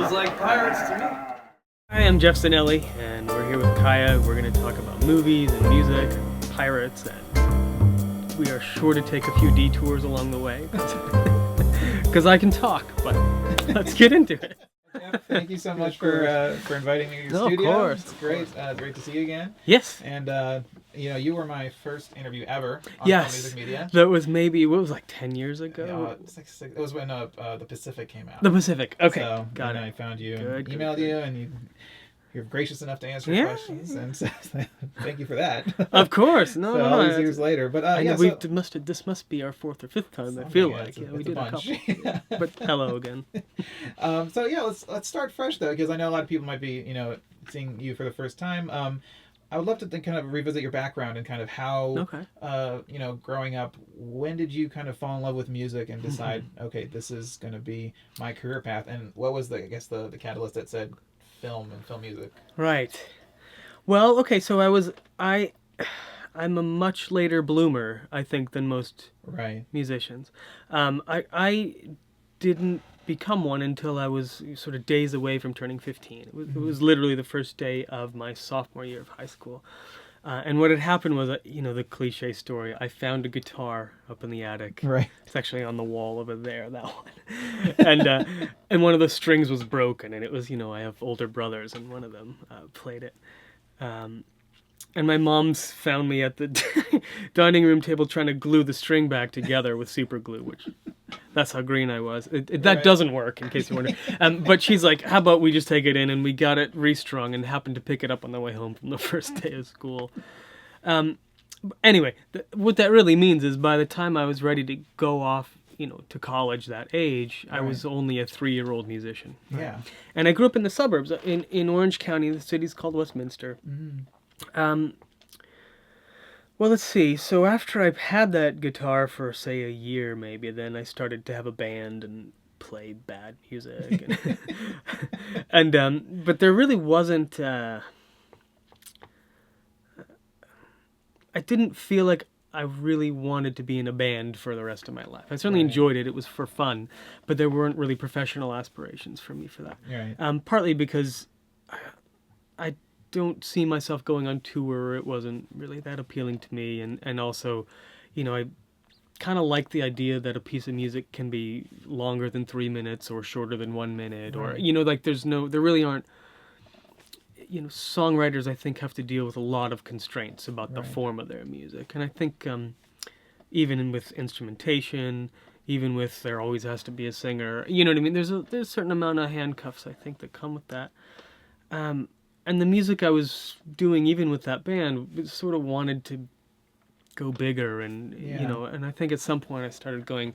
Feels like pirates to me. Hi, I'm Geoff Zanelli, and we're here with Kaya. We're going to talk about movies and music, pirates, and we are sure to take a few detours along the way, because I can talk, but let's get into it. Jeff, thank you so much for inviting me to your studio. Of course. It's great. Great to see you again. Yes. And you were my first interview ever on Film.Music.Media. That was maybe, what was it, like 10 years ago? It was when The Pacific came out. The Pacific. Okay. So, got it. I found you Good, and emailed you, and you're gracious enough to answer questions, and so thank you for that. Of course. No, all these years later. But I know this must be our fourth or fifth time, I feel like. We did a couple. But hello again. Let's start fresh, though, because I know a lot of people might be, seeing you for the first time. I would love to kind of revisit your background and kind of how, growing up, when did you kind of fall in love with music and decide, okay, this is going to be my career path? And what was the catalyst that said film and film music? Right. Well, okay, so I'm a much later bloomer, I think, than most musicians. I didn't become one until I was sort of days away from turning 15. It was literally the first day of my sophomore year of high school. And what had happened was, the cliche story, I found a guitar up in the attic. Right. It's actually on the wall over there, that one. And one of the strings was broken, and it was, I have older brothers, and one of them played it. And my mom's found me at the dining room table trying to glue the string back together with super glue, which that's how green I was. That doesn't work, in case you're wondering. But she's like, how about we just take it in? And we got it restrung and happened to pick it up on the way home from the first day of school. Anyway, what that really means is by the time I was ready to go off, to college that age, I was only a 3-year-old musician. Right? Yeah. And I grew up in the suburbs. In Orange County, the city's called Westminster. Well, let's see. So after I've had that guitar for, say, a year maybe, then I started to have a band and play bad music. But there really wasn't... I didn't feel like I really wanted to be in a band for the rest of my life. I certainly enjoyed it. It was for fun. But there weren't really professional aspirations for me for that. Right. Partly because I don't see myself going on tour. It wasn't really that appealing to me, and also, I kind of like the idea that a piece of music can be longer than 3 minutes or shorter than 1 minute, or there really aren't. Songwriters, I think, have to deal with a lot of constraints about the form of their music, and I think even with instrumentation, even with there always has to be a singer. You know what I mean? There's a certain amount of handcuffs, I think, that come with that. And the music I was doing, even with that band, sort of wanted to go bigger, and and I think at some point I started going,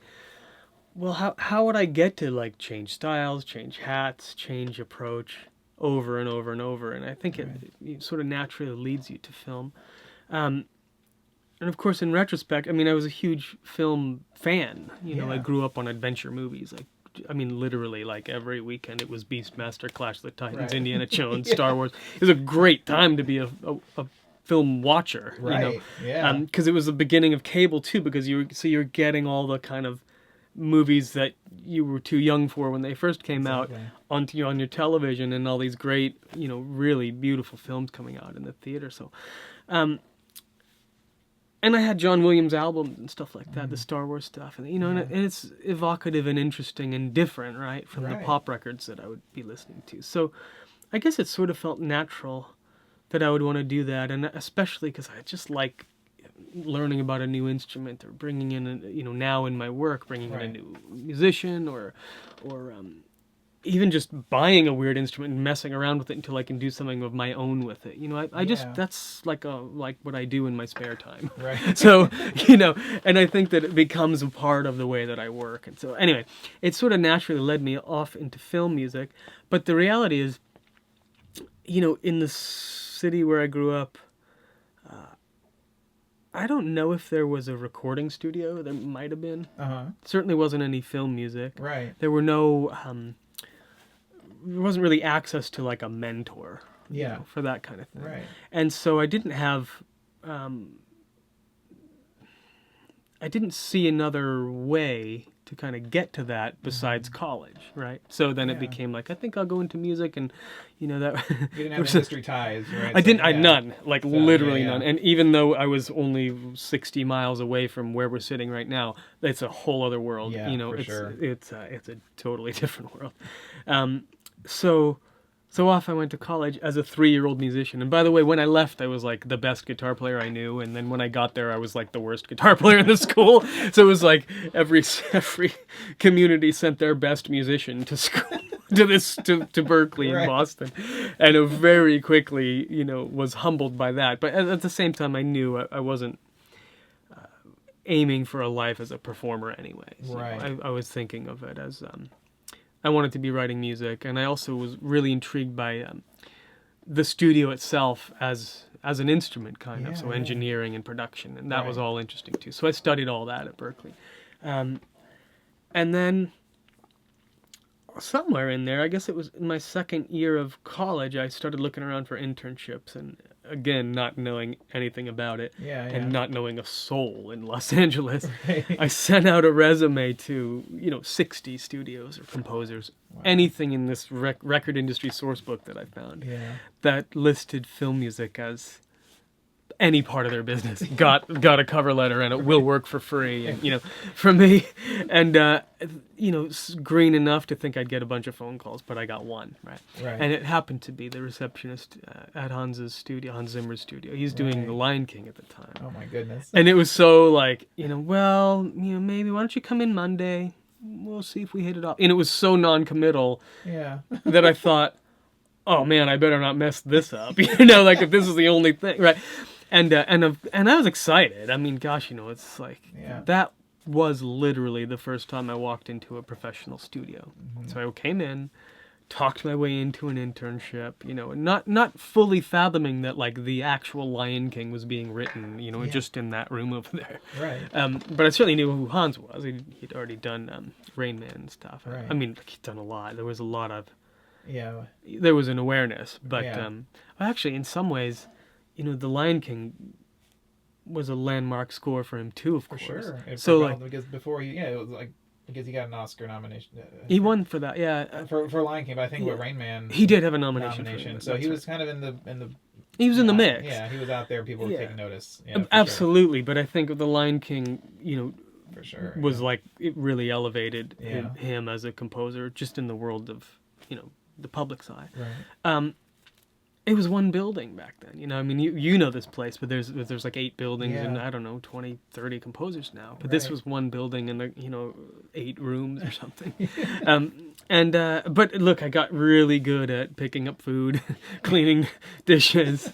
well, how would I get to change styles, change hats, change approach over and over and over? And I think it sort of naturally leads you to film. And of course, in retrospect, I was a huge film fan. I grew up on adventure movies, literally, every weekend it was Beastmaster, Clash of the Titans, Indiana Jones, Star Wars. It was a great time to be a film watcher, because it was the beginning of cable too, because you're getting all the kind of movies that you were too young for when they first came out on your television, and all these great, really beautiful films coming out in the theater. So, and I had John Williams albums and stuff like that, the Star Wars stuff, and and it's evocative and interesting and different, right, from the pop records that I would be listening to. So, I guess it sort of felt natural that I would want to do that, and especially because I just like learning about a new instrument, or bringing in, now in my work, bringing in a new musician, or even just buying a weird instrument and messing around with it until I can do something of my own with it. I just, that's like what I do in my spare time. Right. So, and I think that it becomes a part of the way that I work. And so anyway, it sort of naturally led me off into film music. But the reality is, in the city where I grew up, I don't know if there was a recording studio. There might have been. Certainly wasn't any film music. Right. There were no... there wasn't really access to a mentor for that kind of thing. Right. And so I didn't have I didn't see another way to kind of get to that besides college, right? So then it became like, I think I'll go into music, and that you didn't have industry ties, right? I didn't. I none, like literally none. And even though I was only 60 miles away from where we're sitting right now, it's a whole other world. Yeah, for sure. It's a totally different world. So off I went to college as a 3-year-old musician. And by the way, when I left, I was like the best guitar player I knew. And then when I got there, I was like the worst guitar player in the school. So it was like every community sent their best musician to school, to Berkeley in Boston. And it very quickly, was humbled by that. But at the same time, I knew I wasn't aiming for a life as a performer anyway. So right. I was thinking of it as... I wanted to be writing music, and I also was really intrigued by the studio itself as an instrument, kind of, so engineering and production, and that was all interesting too. So I studied all that at Berkeley. And then somewhere in there, I guess it was in my second year of college, I started looking around for internships, and again, not knowing anything about it, and not knowing a soul in Los Angeles, I sent out a resume to 60 studios or composers, anything in this record industry source book that I found that listed film music as any part of their business. Got a cover letter, and it will work for free, and from me, and green enough to think I'd get a bunch of phone calls, but I got one, right? And it happened to be the receptionist at Hans Zimmer's studio. He's doing The Lion King at the time. Oh my goodness. And it was so like, maybe why don't you come in Monday? We'll see if we hit it off. And it was so non-committal that I thought, oh man, I better not mess this up. Like if this is the only thing, right? And I was excited. I mean, gosh, it's like that was literally the first time I walked into a professional studio. So I came in, talked my way into an internship, not fully fathoming that like the actual Lion King was being written, just in that room over there. Right. But I certainly knew who Hans was. He'd already done Rain Man and stuff. Right. I mean, he'd done a lot. There was a lot of there was an awareness, but actually, in some ways, The Lion King was a landmark score for him too, of course. For sure. So like, because before it was like, because he got an Oscar nomination. He won for that, for Lion King, but I think with Rain Man, he did have a nomination. So he was kind of in the. He was in the mix. Yeah, he was out there. People were taking notice. Absolutely, but I think The Lion King, for sure, was like it really elevated him as a composer, just in the world of the public's eye. Right. It was one building back then. I mean, you know this place, but there's like 8 buildings and I don't know, 20, 30 composers now. But this was one building and 8 rooms or something. But look, I got really good at picking up food, cleaning dishes,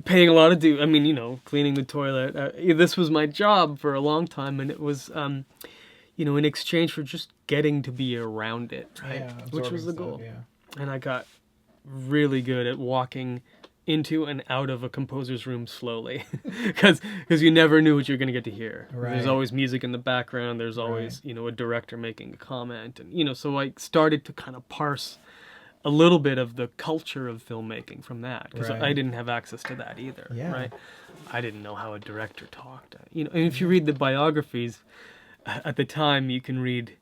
paying a lot of due. I mean, cleaning the toilet. This was my job for a long time, and it was, in exchange for just getting to be around it, right? Which was the goal. And I got really good at walking into and out of a composer's room slowly, because you never knew what you're going to get to hear. Right. There's always music in the background. There's always a director making a comment, and so I started to kind of parse a little bit of the culture of filmmaking from that, because I didn't have access to that either. Right? I didn't know how a director talked. And if you read the biographies at the time, you can read,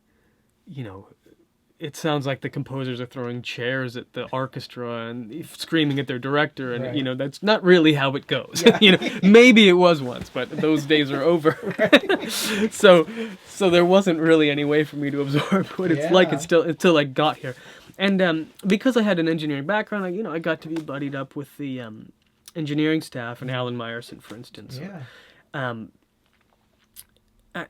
it sounds like the composers are throwing chairs at the orchestra and screaming at their director, and that's not really how it goes. Maybe it was once, but those days are over. So there wasn't really any way for me to absorb what it's like until I got here. And because I had an engineering background, I got to be buddied up with the engineering staff and Alan Meyerson, for instance.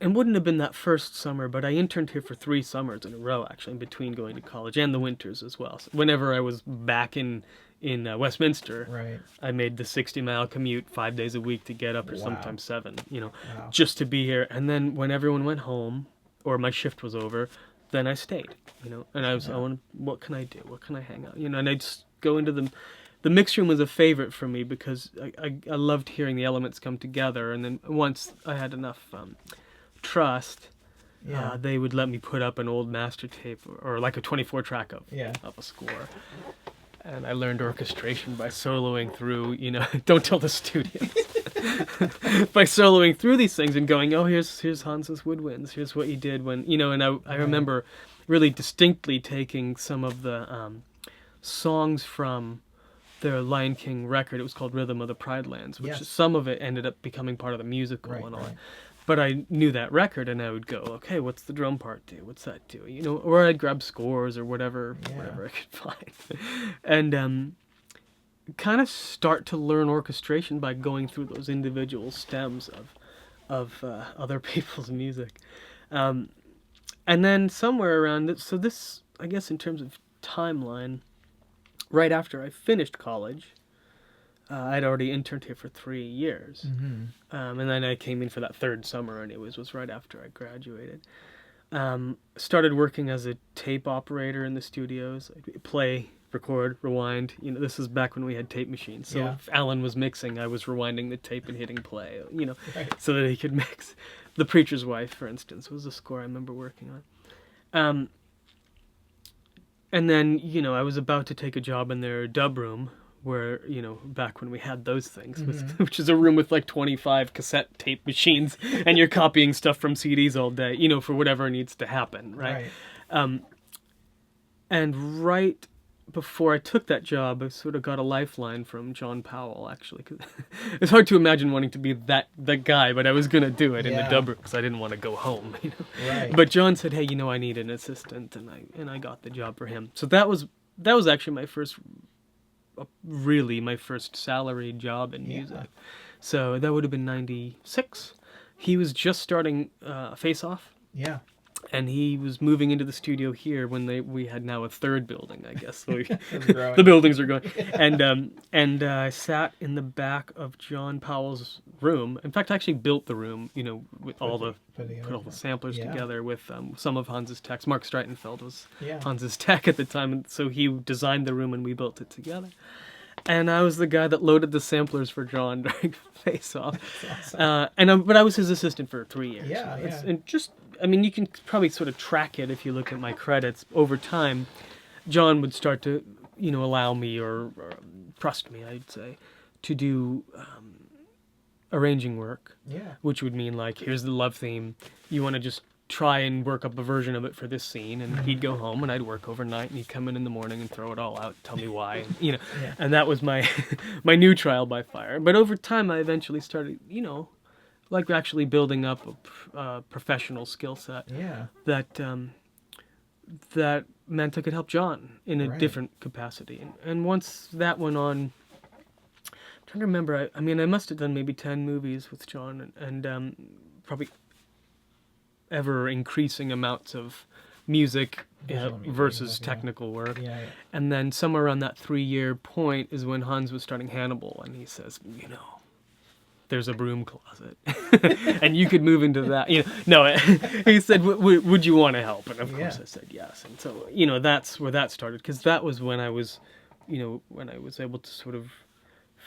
And wouldn't have been that first summer, but I interned here for 3 summers in a row, actually, in between going to college, and the winters as well. So whenever I was back in Westminster, I made the 60-mile commute 5 days a week to get up, or sometimes 7, just to be here. And then when everyone went home, or my shift was over, then I stayed, and I was, what can I do? What can I hang out? And I'd just go into the mix room was a favorite for me, because I loved hearing the elements come together. And then once I had enough trust, they would let me put up an old master tape or like a 24 track of a score, and I learned orchestration by soloing through don't tell the studio by soloing through these things and going, oh, here's Hans's woodwinds, here's what he did when, and I remember really distinctly taking some of the songs from their Lion King record. It was called Rhythm of the Pride Lands, which some of it ended up becoming part of the musical and all that. But I knew that record, and I would go, okay, what's the drum part do? What's that do? Or I'd grab scores or whatever I could find, and kind of start to learn orchestration by going through those individual stems of other people's music, and then somewhere around it. So this, I guess, in terms of timeline, right after I finished college. I'd already interned here for 3 years. And then I came in for that third summer, and it was right after I graduated. Started working as a tape operator in the studios. I'd play, record, rewind. This is back when we had tape machines. So if Alan was mixing, I was rewinding the tape and hitting play, so that he could mix. The Preacher's Wife, for instance, was a score I remember working on. And then, I was about to take a job in their dub room, where, back when we had those things, which is a room with like 25 cassette tape machines, and you're copying stuff from CDs all day, for whatever needs to happen, right? And right before I took that job, I sort of got a lifeline from John Powell, actually. 'Cause it's hard to imagine wanting to be that guy, but I was going to do it in the dub room because I didn't want to go home, But John said, hey, I need an assistant, and I got the job for him. So that was actually my first salaried job in music. So that would have been 96. He was just starting Face Off. Yeah. And he was moving into the studio here when we had now a third building, I guess. So the buildings are going. And I sat in the back of John Powell's room. In fact, I actually built the room, with put all the samplers together with some of Hans's techs. Mark Streitenfeld was Hans's tech at the time, and so he designed the room and we built it together. And I was the guy that loaded the samplers for John during Face Off. Awesome. But I was his assistant for 3 years. And just, you can probably sort of track it if you look at my credits. Over time, John would start to, allow me or trust me, I'd say, to do arranging work. Which would mean, like, here's the love theme. You want to just try and work up a version of it for this scene, and he'd go home and I'd work overnight, and he'd come in the morning and throw it all out, tell me why, and, and that was my new trial by fire. But over time I eventually started, like actually building up a professional skill set that meant I could help John in a different capacity. And once that went on, I'm trying to remember, I must have done maybe 10 movies with John, and probably ever increasing amounts of music versus technical work. And then somewhere around that 3-year point is when Hans was starting Hannibal, and he says, there's a broom closet and you could move into that. He said, would you want to help? And of course I said yes. And so, that's where that started, because that was when I was, when I was able to sort of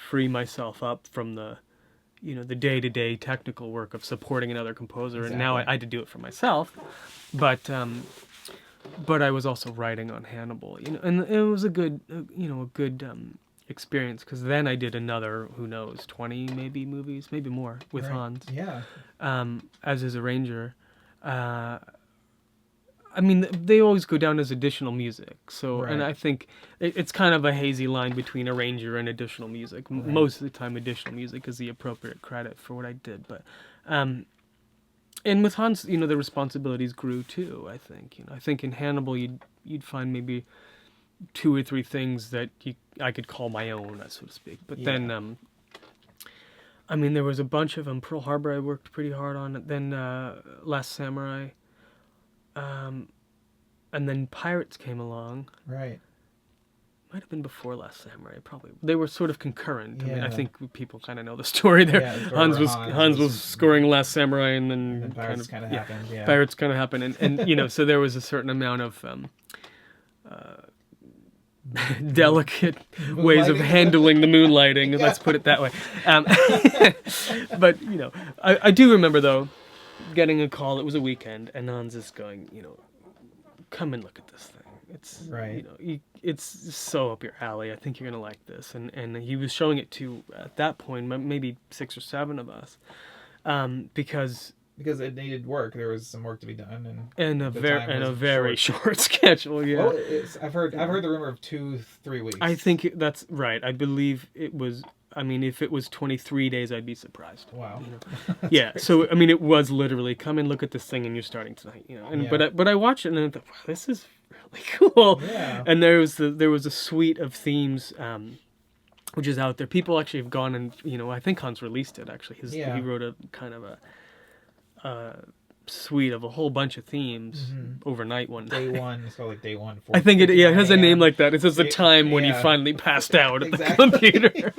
free myself up from the day-to-day technical work of supporting another composer. And now I had to do it for myself, but I was also writing on Hannibal, and it was a good, experience, because then I did another, 20 maybe movies, maybe more, with Hans. As his arranger. They always go down as additional music. So, and I think it's kind of a hazy line between arranger and additional music. Most of the time, additional music is the appropriate credit for what I did. But, and with Hans, the responsibilities grew too. I think, I think in Hannibal, you'd find maybe 2 or 3 things that I could call my own, so to speak. But then, there was a bunch of them. Pearl Harbor, I worked pretty hard on. Then Last Samurai. And then Pirates came along. Might have been before Last Samurai, probably. They were sort of concurrent. I think people kind of know the story there. Hans was scoring Last Samurai, and then Pirates kind of happened. Pirates kind of happened, and so there was a certain amount of delicate ways of handling the moonlighting. Let's put it that way. But I do remember though, getting a call. It was a weekend, and Hans is going, come and look at this thing. It's Right. it's so up your alley. I think you're gonna like this. And he was showing it to, at that point, maybe 6 or 7 of us, because it needed work. There was some work to be done, and a very short schedule. Yeah. Well, I've heard the rumor of 2-3 weeks. I think that's right. I believe it was. I mean, if it was 23 days, I'd be surprised. Wow. Yeah. So I mean, it was literally come and look at this thing, and you're starting tonight. And Yeah. but I watched it and I thought, wow, this is really cool. Yeah. And there was a suite of themes, which is out there. People actually have gone and I think Hans released it actually. He wrote a kind of a suite of a whole bunch of themes overnight one night. Day one, so like day one. I think it has a name like that. It says the time when he finally passed out at the computer.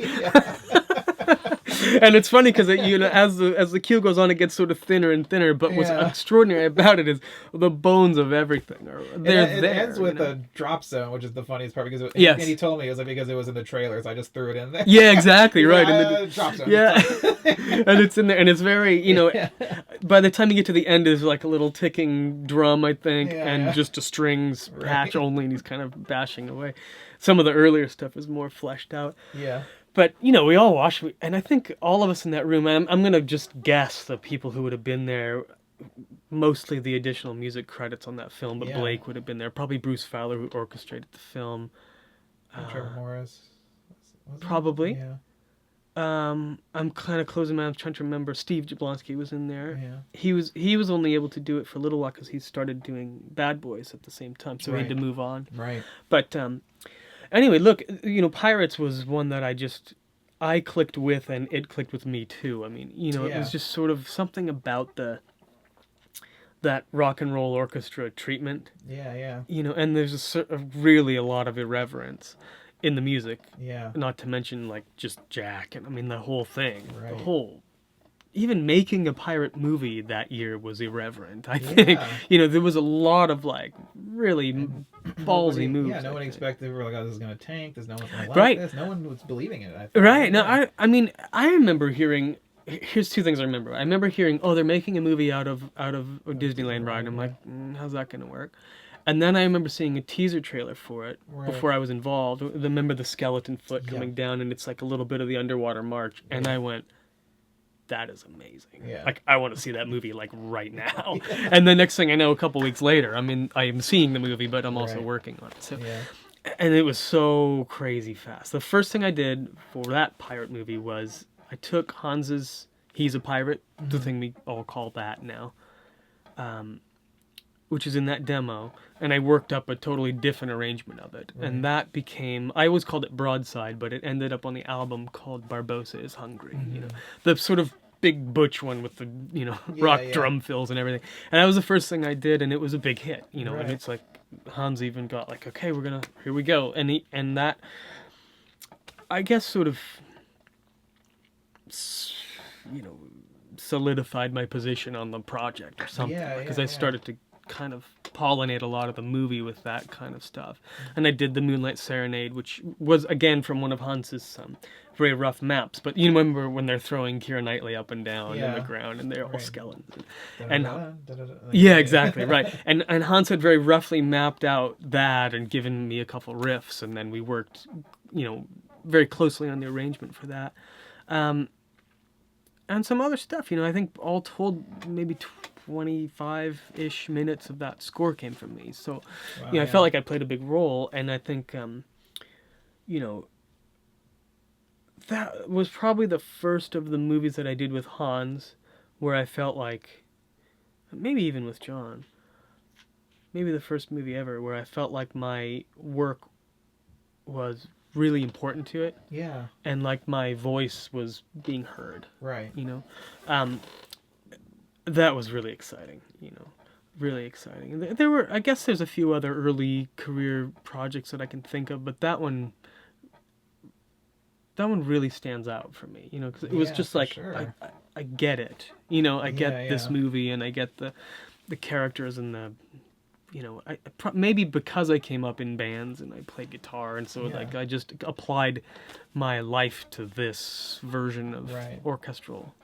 And it's funny because as the cue goes on, it gets sort of thinner and thinner. But what's extraordinary about it is the bones of everything are there. It ends with a drop zone, which is the funniest part because and he told me it was like because it was in the trailers. I just threw it in there. Yeah, exactly right. Drop zone. Yeah, and it's in there, and it's very By the time you get to the end, there's like a little ticking drum, I think, and just a strings patch only, and he's kind of bashing away. Some of the earlier stuff is more fleshed out. Yeah. But, we all watched, and I think all of us in that room, I'm going to just guess the people who would have been there, mostly the additional music credits on that film, but Blake would have been there. Probably Bruce Fowler, who orchestrated the film. Trevor Morris. Probably. Yeah. I'm kind of closing my eyes, trying to remember. Steve Jablonski was in there. Yeah. He was only able to do it for a little while because he started doing Bad Boys at the same time, so he had to move on. Right. But anyway, look, Pirates was one that I clicked with, and it clicked with me too. I mean, it was just sort of something about that rock and roll orchestra treatment. Yeah. And there's really a lot of irreverence in the music. Yeah. Not to mention like just Jack, and I mean the whole thing, right. Even making a pirate movie that year was irreverent. I think there was a lot of like really ballsy moves. Yeah, no one expected. We were like, "Oh, this is gonna tank. There's no one's gonna like this." No one was believing it. I think. Right. No, I mean, I remember hearing. Here's 2 things I remember. I remember hearing, "Oh, they're making a movie out of a Disneyland ride." I'm like, how's that gonna work? And then I remember seeing a teaser trailer for it before I was involved. Remember the skeleton foot coming down, and it's like a little bit of the underwater march, and I went, that is amazing. Yeah. Like, I want to see that movie like right now. And the next thing I know, a couple weeks later, I am seeing the movie, but I'm also working on it. So, and it was so crazy fast. The first thing I did for that pirate movie was I took Hans's He's a Pirate, the thing we all call that now, which is in that demo, and I worked up a totally different arrangement of it. And that became, I always called it Broadside, but it ended up on the album called Barbossa is Hungry. The sort of big butch one with the, rock drum fills and everything. And that was the first thing I did, and it was a big hit, and it's like, Hans even got like, okay, here we go. And that, I guess, sort of, solidified my position on the project or something. Because I started to kind of pollinate a lot of the movie with that kind of stuff. And I did the Moonlight Serenade, which was, again, from one of Hans's very rough maps. But you remember when they're throwing Keira Knightley up and down in the ground, and they're all skeletons. Exactly, right. And Hans had very roughly mapped out that and given me a couple riffs, and then we worked, very closely on the arrangement for that. And some other stuff, I think all told maybe 25-ish minutes of that score came from me. So, I felt like I played a big role, and I think, that was probably the first of the movies that I did with Hans where I felt like, maybe even with John, maybe the first movie ever where I felt like my work was really important to it. Yeah. And like my voice was being heard. Right. That was really exciting, really exciting. There were, I guess there's a few other early career projects that I can think of, but that one really stands out for me, because it was just like, sure. I get it, I get this movie, and I get the characters and the, maybe because I came up in bands and I played guitar, and so like I just applied my life to this version of orchestral,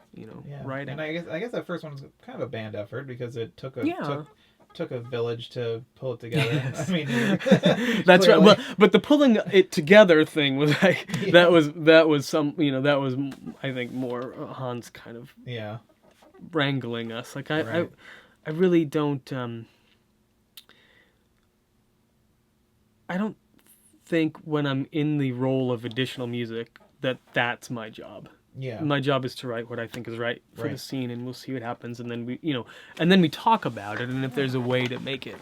writing. And I guess that first one was kind of a band effort because it took took a village to pull it together. Yes. I mean, that's clearly. right. But the pulling it together thing was like that was some that was I think more Hans kind of wrangling us. Like I really don't I don't think when I'm in the role of additional music that's my job. Yeah. My job is to write what I think is right for the scene, and we'll see what happens, and then we talk about it, and if there's a way to make it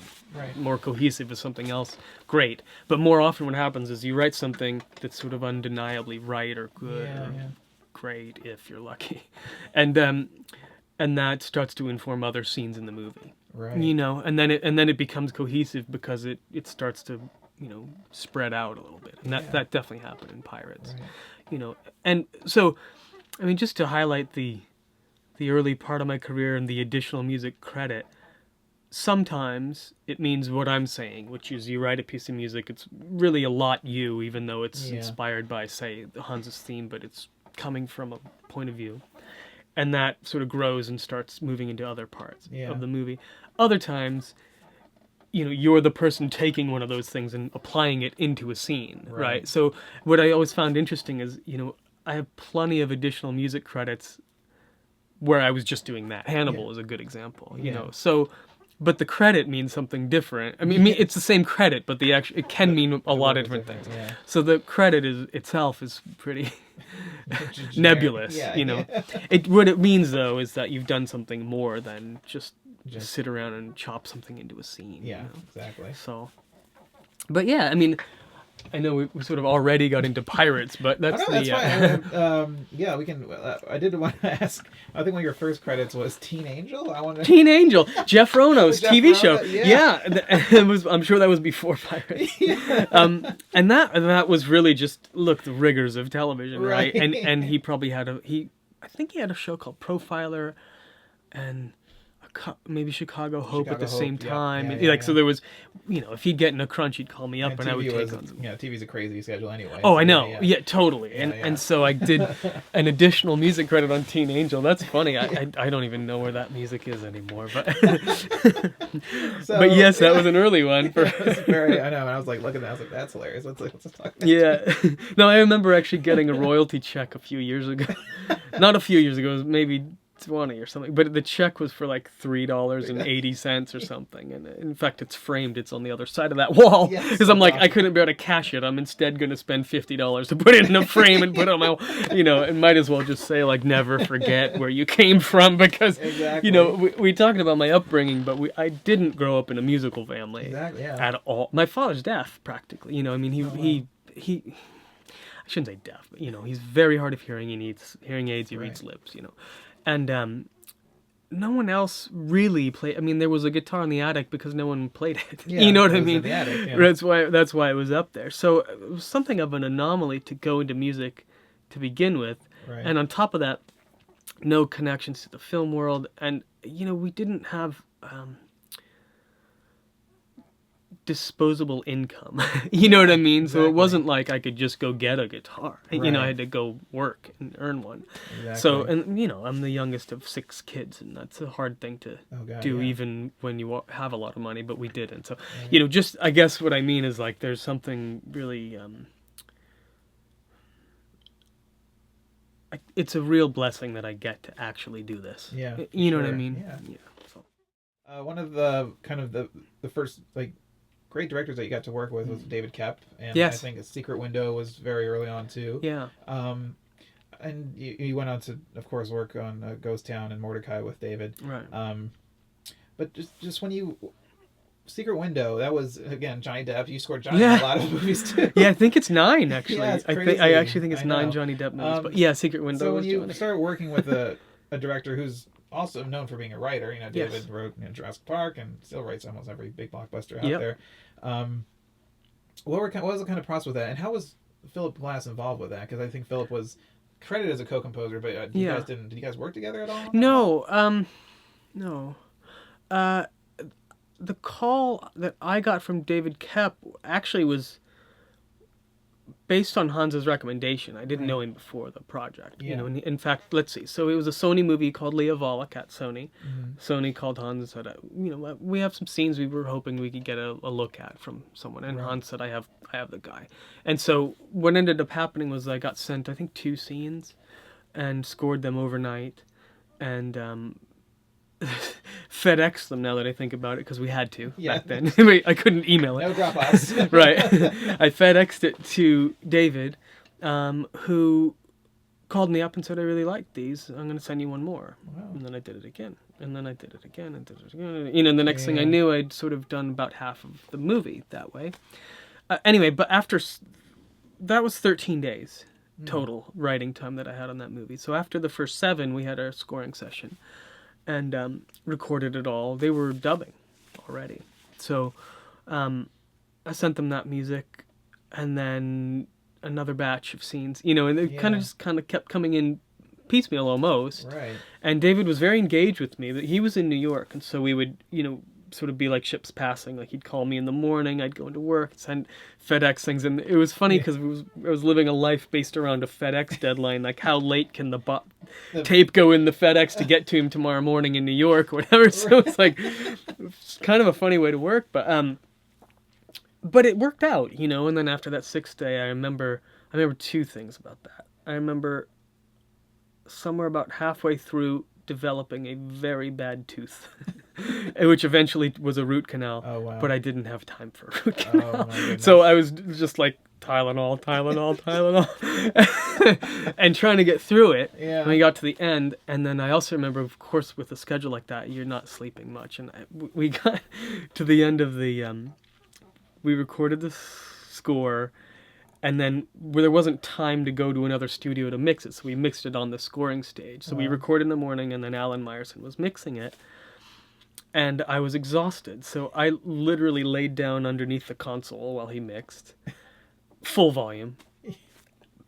more cohesive with something else, great. But more often what happens is you write something that's sort of undeniably right or good or great if you're lucky. And that starts to inform other scenes in the movie. Right. And then it becomes cohesive because it starts to spread out a little bit. And that definitely happened in Pirates. Right. And so I mean, just to highlight the early part of my career and the additional music credit, sometimes it means what I'm saying, which is you write a piece of music, it's really a lot you, even though it's inspired by, say, Hans's theme, but it's coming from a point of view. And that sort of grows and starts moving into other parts of the movie. Other times, you're the person taking one of those things and applying it into a scene, right? So what I always found interesting is, I have plenty of additional music credits where I was just doing that. Hannibal is a good example, So, but the credit means something different. I mean, it's the same credit, but it can mean a lot of different things. Yeah. So the credit itself is pretty nebulous, What it means though is that you've done something more than just sit around and chop something into a scene. Yeah, exactly. So, but yeah, I mean, I know we sort of already got into Pirates, but that's fine. Yeah, we can. I did want to ask. I think one of your first credits was Teen Angel. Teen Angel, Jeff Rono's TV show. Yeah. It was. I'm sure that was before Pirates. And that was really just the rigors of television, right? And he probably I think he had a show called Profiler, and maybe Chicago Hope at the same time. So there was, if he'd get in a crunch, he'd call me up and I would take on some. TV's a crazy schedule anyway. Oh, I know. Yeah, totally. And so I did an additional music credit on Teen Angel. That's funny. I don't even know where that music is anymore. But but yes, that was an early one. I know. And I was like, look at that. I was like, that's hilarious. Let's talk about that. No, I remember actually getting a royalty check a few years ago. Not a few years ago. It was maybe 20 or something, but the check was for like $3.80 or something, and in fact it's framed, it's on the other side of that wall, because I'm like, I couldn't be able to cash it, I'm instead going to spend $50 to put it in a frame and put it on my, and might as well just say like, never forget where you came from, because we talked about my upbringing, but I didn't grow up in a musical family at all. My father's deaf practically, I mean, he I shouldn't say deaf, but he's very hard of hearing, he needs hearing aids, he reads lips, And no one else really played. I mean, there was a guitar in the attic because no one played it. You know what I mean? In the attic, That's why it was up there. So it was something of an anomaly to go into music to begin with. Right. And on top of that, no connections to the film world. And, we didn't have disposable income. You know what I mean? Exactly. So it wasn't like I could just go get a guitar. Right. I had to go work and earn one. Exactly. So, and I'm the youngest of 6 kids, and that's a hard thing to do even when you have a lot of money, but we didn't. So, just, I guess what I mean is like there's something really it's a real blessing that I get to actually do this. Yeah. You know what I mean? Yeah. So. One of the kind of the first like great directors that you got to work with was David Koepp, and I think A Secret Window was very early on too. Yeah. And you went on to, of course, work on Ghost Town and Mordecai with David. Right. But just when you Secret Window, that was again Johnny Depp. You scored Johnny in a lot of movies too. Yeah, I think it's 9 actually. Yeah, it's crazy. I actually think it's 9 Johnny Depp movies. But yeah, Secret Window. So when you started working with a director who's also known for being a writer, David wrote Jurassic Park and still writes almost every big blockbuster out there. What was the kind of process with that, and how was Philip Glass involved with that? Because I think Philip was credited as a co-composer, but you guys didn't. Did you guys work together at all? No, no. The call that I got from David Koepp actually was based on Hans's recommendation. I didn't know him before the project. You know, in fact, let's see. So it was a Sony movie called Leah Wallach at Sony. Sony called Hans and said, you know, we have some scenes we were hoping we could get a look at from someone. And Hans said, I have the guy. And so what ended up happening was I got sent, I think, 2 scenes and scored them overnight. And FedEx them, now that I think about it, because we had to back then. I couldn't email it. No drop-offs. Right. I FedExed it to David, who called me up and said, I really like these. I'm going to send you one more. Wow. And then I did it again. And then I did it again. And did it again. You know, and the next thing I knew, I'd sort of done about half of the movie that way. Anyway, but after... That was 13 days total writing time that I had on that movie. So after the first 7, we had our scoring session. And recorded it all. They were dubbing already. So I sent them that music and then another batch of scenes, you know, and it kind of kept coming in piecemeal almost. Right. And David was very engaged with me. He was in New York, and so we would, you know, sort of be like ships passing. Like, he'd call me in the morning, I'd go into work, send FedEx things, and it was funny because I was living a life based around a FedEx deadline. Like, how late can the tape go in the FedEx to get to him tomorrow morning in New York or whatever. So it's like, it's kind of a funny way to work, but it worked out, you know. And then after that 6th day, I remember 2 things about that. I remember somewhere about halfway through developing a very bad tooth, which eventually was a root canal. Oh, wow. But I didn't have time for a root canal. So I was just like Tylenol, and trying to get through it. Yeah. And we got to the end, and then I also remember, of course, with a schedule like that, you're not sleeping much. And we got to the end of the, we recorded the score, and then there wasn't time to go to another studio to mix it, so we mixed it on the scoring stage. So we recorded in the morning, and then Alan Meyerson was mixing it. And I was exhausted, so I literally laid down underneath the console while he mixed, full volume,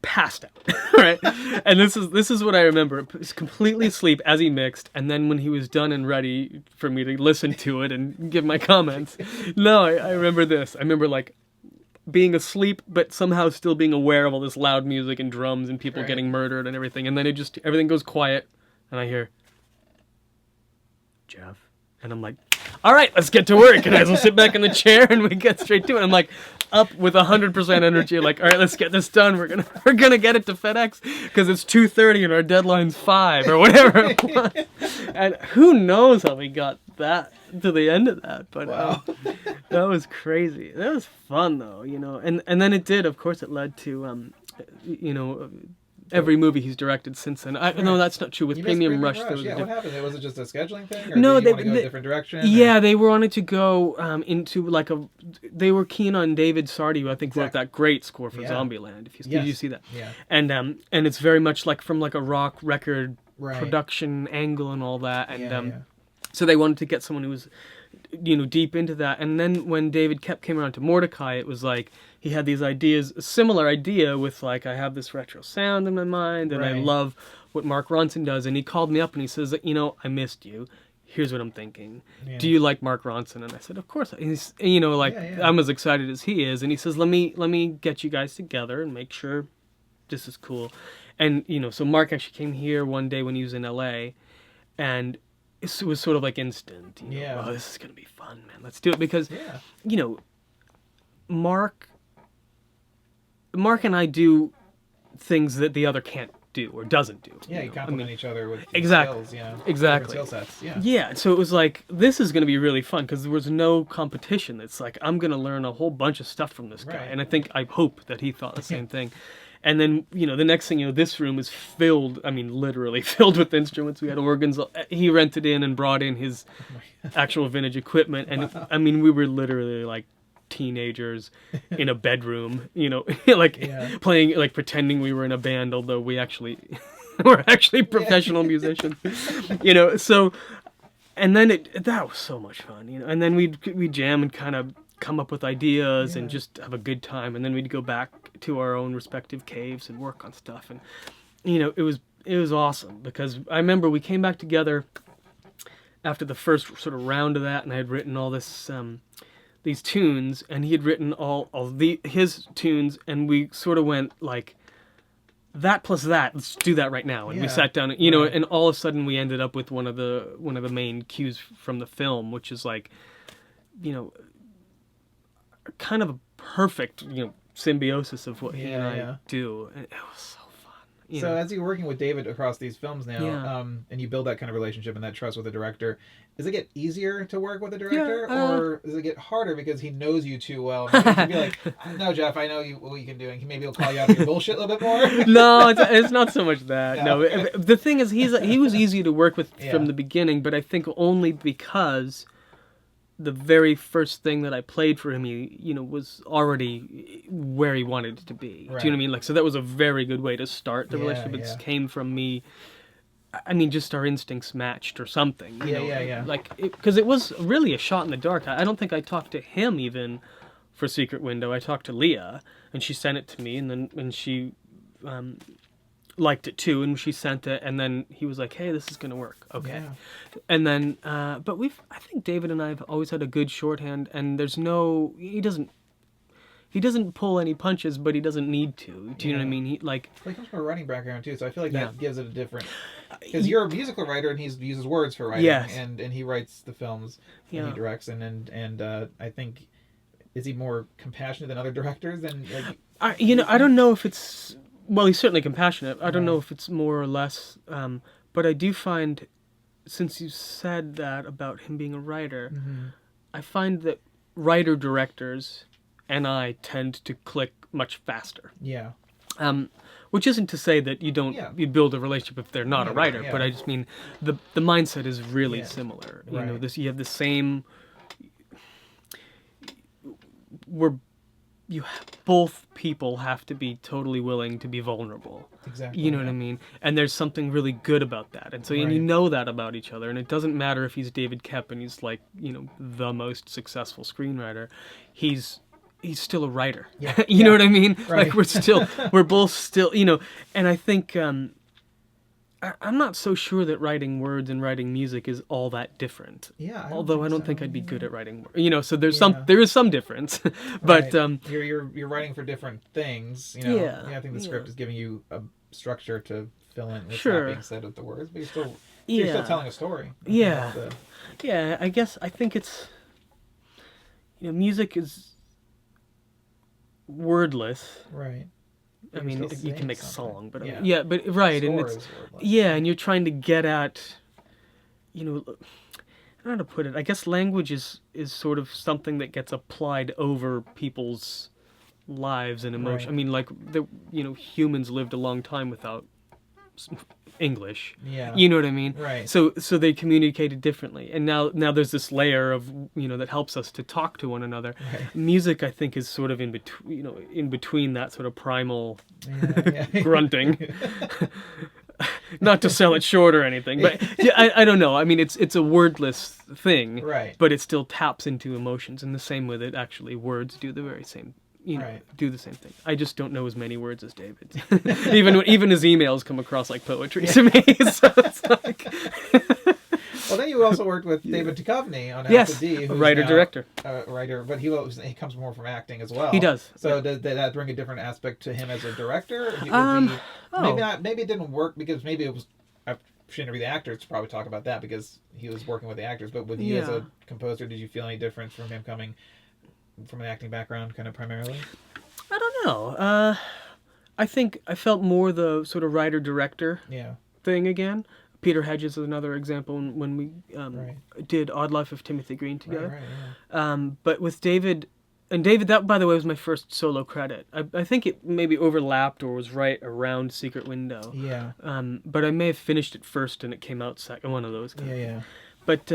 passed out, right? And this is what I remember. I was completely asleep as he mixed, and then when he was done and ready for me to listen to it and give my comments, I remember this. I remember, like, being asleep, but somehow still being aware of all this loud music and drums and people getting murdered and everything. And then everything goes quiet, and I hear, Geoff. And I'm like, all right, let's get to work. And I will sit back in the chair, and we get straight to it. I'm like, up with 100% energy, like, all right, let's get this done. We're gonna get it to FedEx because it's 2:30 and our deadline's 5 or whatever it was. And who knows how we got that to the end of that, but that was crazy. That was fun, though, you know. And then it did, of course, it led to you know, every movie he's directed since then. No, that's not true. With Premium Rush, there was what happened? Was it just a scheduling thing? Or no, did you want to go a different direction? Yeah, they wanted to go into like they were keen on David Sardi, who I think wrote that great score for Zombieland. Did you see that? Yeah. And it's very much like from like a rock record production angle and all that. And so they wanted to get someone who was, you know, deep into that. And then when David Koepp came around to Mordecai, it was like he had these ideas, a similar idea with like, I have this retro sound in my mind, and I love what Mark Ronson does. And he called me up and he says, you know, I missed you. Here's what I'm thinking. Yeah. Do you like Mark Ronson? And I said, of course. He's, you know, like, I'm as excited as he is. And he says, let me get you guys together and make sure this is cool. And, you know, so Mark actually came here one day when he was in LA, and it was sort of like instant. You know, oh, this is going to be fun, man. Let's do it. Because, you know, Mark and I do things that the other can't do or doesn't do. Yeah, you complement each other with skills, exactly. Skill sets. Yeah, so it was like, this is going to be really fun because there was no competition. It's like, I'm going to learn a whole bunch of stuff from this guy. And I hope that he thought the same thing. And then, you know, the next thing you know, this room is filled, I mean, literally filled with instruments. We had organs. He rented in and brought in his actual vintage equipment. And, I mean, we were literally like teenagers in a bedroom, you know, like playing, like pretending we were in a band, although we actually were actually professional musicians, you know. So, and then that was so much fun, you know. And then we'd jam and kind of come up with ideas and just have a good time. And then we'd go back to our own respective caves and work on stuff. And, you know, it was awesome because I remember we came back together after the first sort of round of that, and I had written all this these tunes, and he had written all his tunes, and we sort of went like, that plus that, let's do that right now. And we sat down, you know, and all of a sudden we ended up with one of the main cues from the film, which is like, you know, kind of a perfect, you know, symbiosis of what he and I do. And it was so fun. So as you're working with David across these films now, and you build that kind of relationship and that trust with the director, does it get easier to work with the director, or does it get harder because he knows you too well? Maybe he can be like, no, Geoff, I know what you can do, and maybe he'll call you out on your bullshit a little bit more? No, it's not so much that. No, the thing is, he was easy to work with from the beginning, but I think only because the very first thing that I played for him, he, you know, was already where he wanted it to be. Do you know what I mean? Like, so that was a very good way to start the relationship. It came from me. I mean, just our instincts matched or something. You know? Like, because it was really a shot in the dark. I don't think I talked to him even for Secret Window. I talked to Leah, and she sent it to me, and she liked it too, and she sent it, and then he was like, "Hey, this is gonna work." Okay, and then, but I think David and I have always had a good shorthand, and he doesn't pull any punches, but he doesn't need to. Do you know what I mean? He comes from a writing background too, so I feel like that gives it a different. Because you're a musical writer, and he uses words for writing, and he writes the films, and he directs, and I think, is he more compassionate than other directors? And like, I don't know if it's, well, he's certainly compassionate. I don't know if it's more or less, but I do find, since you said that about him being a writer, I find that writer-directors and I tend to click much faster. Yeah. Which isn't to say that you build a relationship if they're not a writer, but I just mean the mindset is really similar. You know, you have the same. Both people have to be totally willing to be vulnerable. Exactly. You know what I mean? And there's something really good about that. And so and you know that about each other. And it doesn't matter if he's David Koepp and he's like, you know, the most successful screenwriter. He's still a writer. You know what I mean? Like we're both still, you know, and I think I'm not so sure that writing words and writing music is all that different. Yeah. Although I don't think I'd be good at writing words. You know, so there is some difference. But you're writing for different things, you know. I think the script is giving you a structure to fill in what's not being said with the words, but you're still telling a story. Yeah. I guess I think it's, you know, music is wordless. Right. I mean, you can make a song, but and it's and you're trying to get at, you know, I don't know how to put it. I guess language is sort of something that gets applied over people's lives and emotion. I mean, like humans lived a long time without English. You know what I mean? Right. So they communicated differently, and now there's this layer of, you know, that helps us to talk to one another. Right. Music, I think, is sort of in between that sort of primal grunting. Not to sell it short or anything, but I don't know. I mean, it's a wordless thing, right? But it still taps into emotions in the same way that actually words do the very same. Do the same thing. I just don't know as many words as David. even his emails come across like poetry to me. So it's like. Well, then you also worked with David Duchovny on Alpha D, who's writer-director. Writer, but he comes more from acting as well. He does. So did that bring a different aspect to him as a director? Maybe it didn't work because maybe it was. I should interview the actors to probably talk about that because he was working with the actors. But with you as a composer, did you feel any difference from him coming from an acting background, kind of primarily? I don't know. I think I felt more the sort of writer-director thing again. Peter Hedges is another example when we did Odd Life of Timothy Green together. But with David, that, by the way, was my first solo credit. I think it maybe overlapped or was right around Secret Window. Yeah. But I may have finished it first and it came out second, one of those. Yeah. But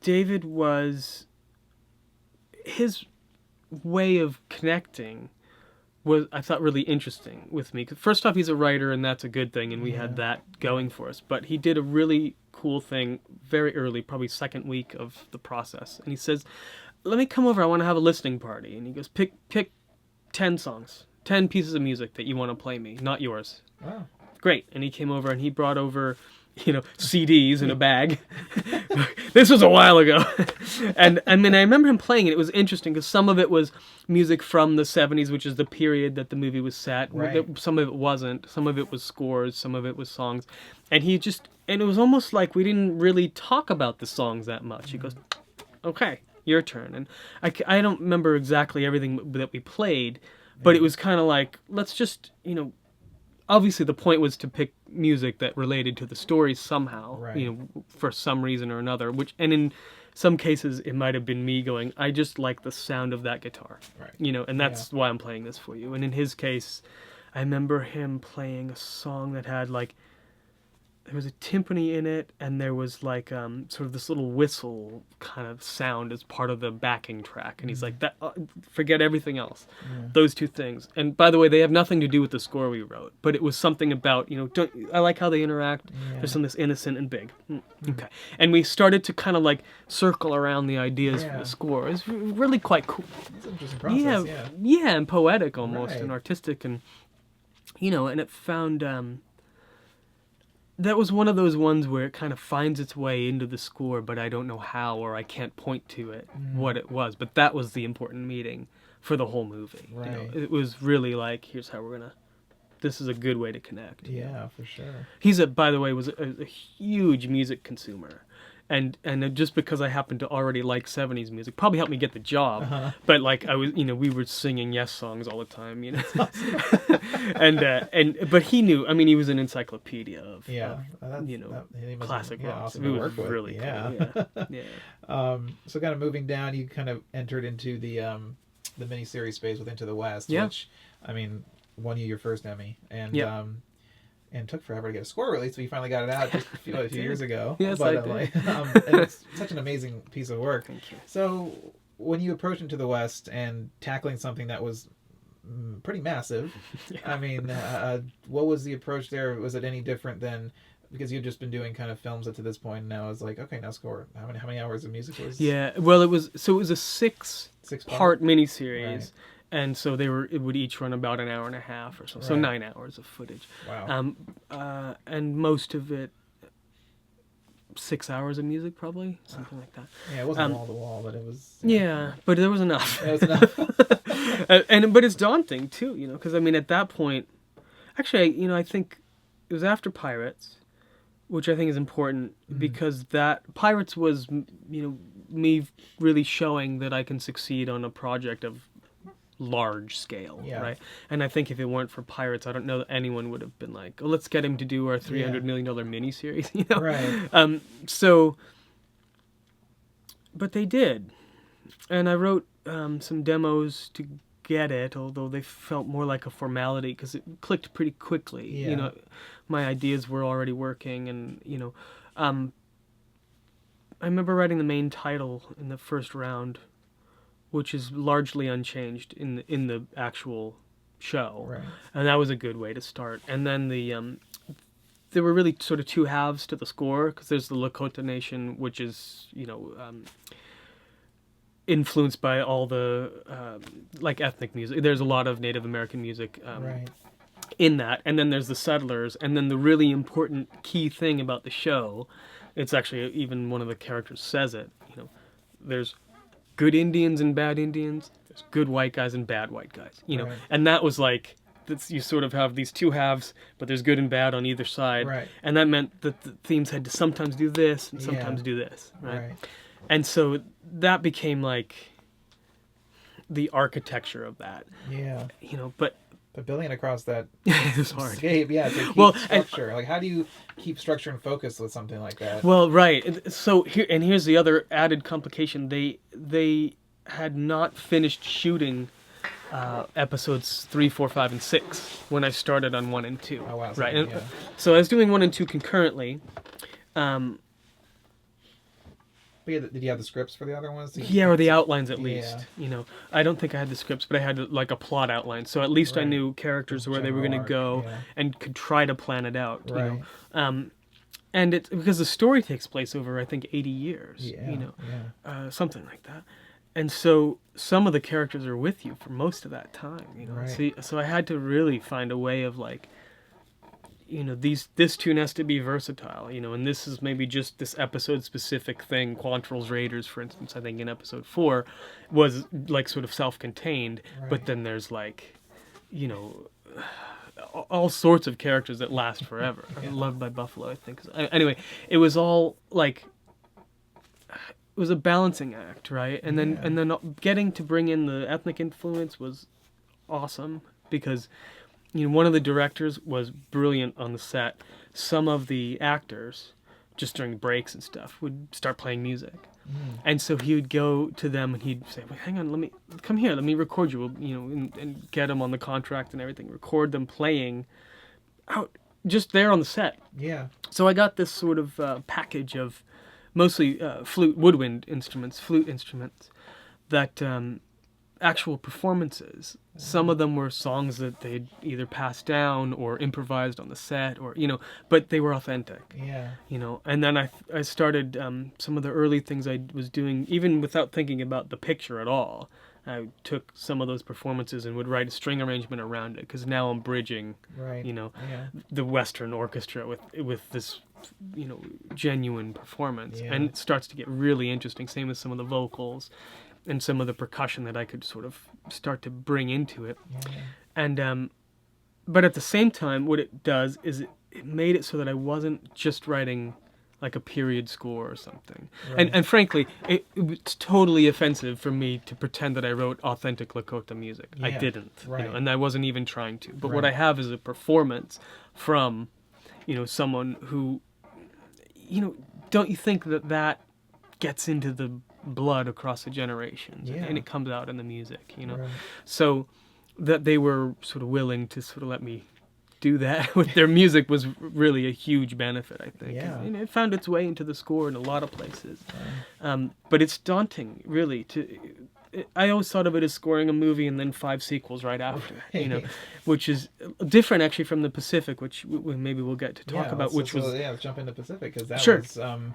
David was... his way of connecting was, I thought, really interesting with me. First off, he's a writer, and that's a good thing, and we had that going for us. But he did a really cool thing very early, probably second week of the process. And he says, let me come over, I want to have a listening party. And he goes, pick 10 songs, 10 pieces of music that you want to play me, not yours. Wow. Great. And he came over, and he brought over CDs in a bag. This was a while ago. And I mean, I remember him playing it. It was interesting because some of it was music from the 70s, which is the period that the movie was set. Right. Some of it wasn't. Some of it was scores. Some of it was songs. And and it was almost like we didn't really talk about the songs that much. He goes, okay, your turn. And I don't remember exactly everything that we played, but it was kind of like, let's just, obviously the point was to pick music that related to the story somehow, right. For some reason or another, and in some cases it might have been me going, I just like the sound of that guitar, right. And that's why I'm playing this for you. And in his case, I remember him playing a song that had there was a timpani in it, and there was sort of this little whistle kind of sound as part of the backing track. And he's like, "That forget everything else, those two things." And by the way, they have nothing to do with the score we wrote, but it was something about I like how they interact. There's something that's innocent and big. Okay, and we started to kind of circle around the ideas for the score. It's really quite cool. It's an interesting process. And poetic almost, and artistic, and and it found. That was one of those ones where it kind of finds its way into the score, but I don't know how, or I can't point to it, what it was. But that was the important meeting for the whole movie. Right. It was really here's how we're going to... This is a good way to connect. Yeah, for sure. He's, by the way, was a huge music consumer. And just because I happened to already like 70s music probably helped me get the job. But I was, we were singing Yes songs all the time, but he knew. I mean, he was an encyclopedia of classic rock. Awesome It to was work with. really cool. So kind of moving down, you kind of entered into the miniseries space with Into the West, which I mean won you your first Emmy, and took forever to get a score released, but you finally got it out just a few years ago. Yes, but, I did. And it's such an amazing piece of work. Thank you. So when you approached Into the West and tackling something that was pretty massive, I mean, what was the approach there? Was it any different than... Because you've just been doing kind of films up to this point, and now it's okay, now score. How many hours of music was? Yeah, well, it was a six-part miniseries. Right. And so it would each run about an hour and a half or so. Right. So 9 hours of footage. Wow. And most of it, 6 hours of music, probably, something like that. Yeah, it wasn't wall to wall, but it was. But there was enough. It was enough. But it's daunting too, because I mean, at that point, actually, I think it was after Pirates, which I think is important because that Pirates was, me really showing that I can succeed on a project of large scale, right? And I think if it weren't for Pirates, I don't know that anyone would have been like, oh, let's get him to do our $300 million miniseries, Right. But they did. And I wrote some demos to get it, although they felt more like a formality because it clicked pretty quickly. My ideas were already working, and I remember writing the main title in the first round, which is largely unchanged in the actual show, right. And that was a good way to start. And then there were really sort of two halves to the score because there's the Lakota Nation, which is influenced by all the ethnic music. There's a lot of Native American music right. in that, and then there's the settlers, and then the really important key thing about the show, it's actually even one of the characters says it. There's good Indians and bad Indians. There's good white guys and bad white guys. Right. And that was you sort of have these two halves, but there's good and bad on either side. Right. And that meant that the themes had to sometimes do this and sometimes do this. Right. And so that became the architecture of that. Yeah. But building it across that it's hard. Scape, to keep structure. How do you keep structure and focus with something like that? Well, right. So here's the other added complication. They had not finished shooting episodes 3, 4, 5, and 6 when I started on 1 and 2. Oh wow! Right. So I was doing 1 and 2 concurrently. Did you have the scripts for the other ones? Or the outlines at least. I don't think I had the scripts, but I had a plot outline. So at least I knew characters where they were going to go and could try to plan it out. Right. And it's because the story takes place over, I think, 80 years. Something like that. And so some of the characters are with you for most of that time. Right. So I had to really find a way of this tune has to be versatile, and this is maybe just this episode specific thing. Quantrill's Raiders, for instance, I think in episode 4 was like sort of self-contained, but then there's like, all sorts of characters that last forever. Loved by Buffalo, I think. Anyway, it was all like, it was a balancing act, right? And then getting to bring in the ethnic influence was awesome, because one of the directors was brilliant on the set. Some of the actors, just during breaks and stuff, would start playing music. And so he would go to them and he'd say, "Wait, hang on, come here, let me record you," and get them on the contract and everything, record them playing out just there on the set. Yeah. So I got this sort of package of mostly flute instruments that actual performances. Some of them were songs that they'd either passed down or improvised on the set, or but they were authentic. Yeah. And then I started some of the early things I was doing, even without thinking about the picture at all. I took some of those performances and would write a string arrangement around it, because now I'm bridging, the Western orchestra with this, genuine performance, and it starts to get really interesting. Same with some of the vocals and some of the percussion that I could sort of start to bring into it. And but at the same time, what it does is it made it so that I wasn't just writing like a period score or something. And frankly, it's totally offensive for me to pretend that I wrote authentic Lakota music. I didn't, and I wasn't even trying to. But what I have is a performance from, someone who, don't you think that gets into the blood across the generations, and it comes out in the music, So that they were sort of willing to sort of let me do that with their music was really a huge benefit, I think. And it found its way into the score in a lot of places. But it's daunting, really. I always thought of it as scoring a movie and then 5 sequels right after, which is different actually from the Pacific, which maybe we'll get to talk about. Let's jump into Pacific, because that was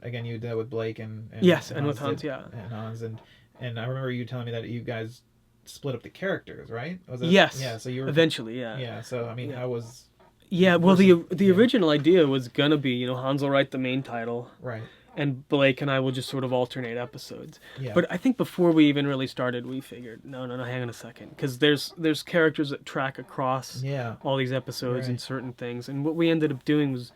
again, you did that with Blake and with Hans, and Hans, and I remember you telling me that you guys split up the characters, right? Was it? Yes. Yeah. So you were eventually, Yeah. So I mean, how was? Yeah. Well, the original idea was gonna be, Hans will write the main title, right, and Blake and I will just sort of alternate episodes. Yeah. But I think before we even really started, we figured, no, hang on a second, because there's characters that track across all these episodes and certain things, and what we ended up doing was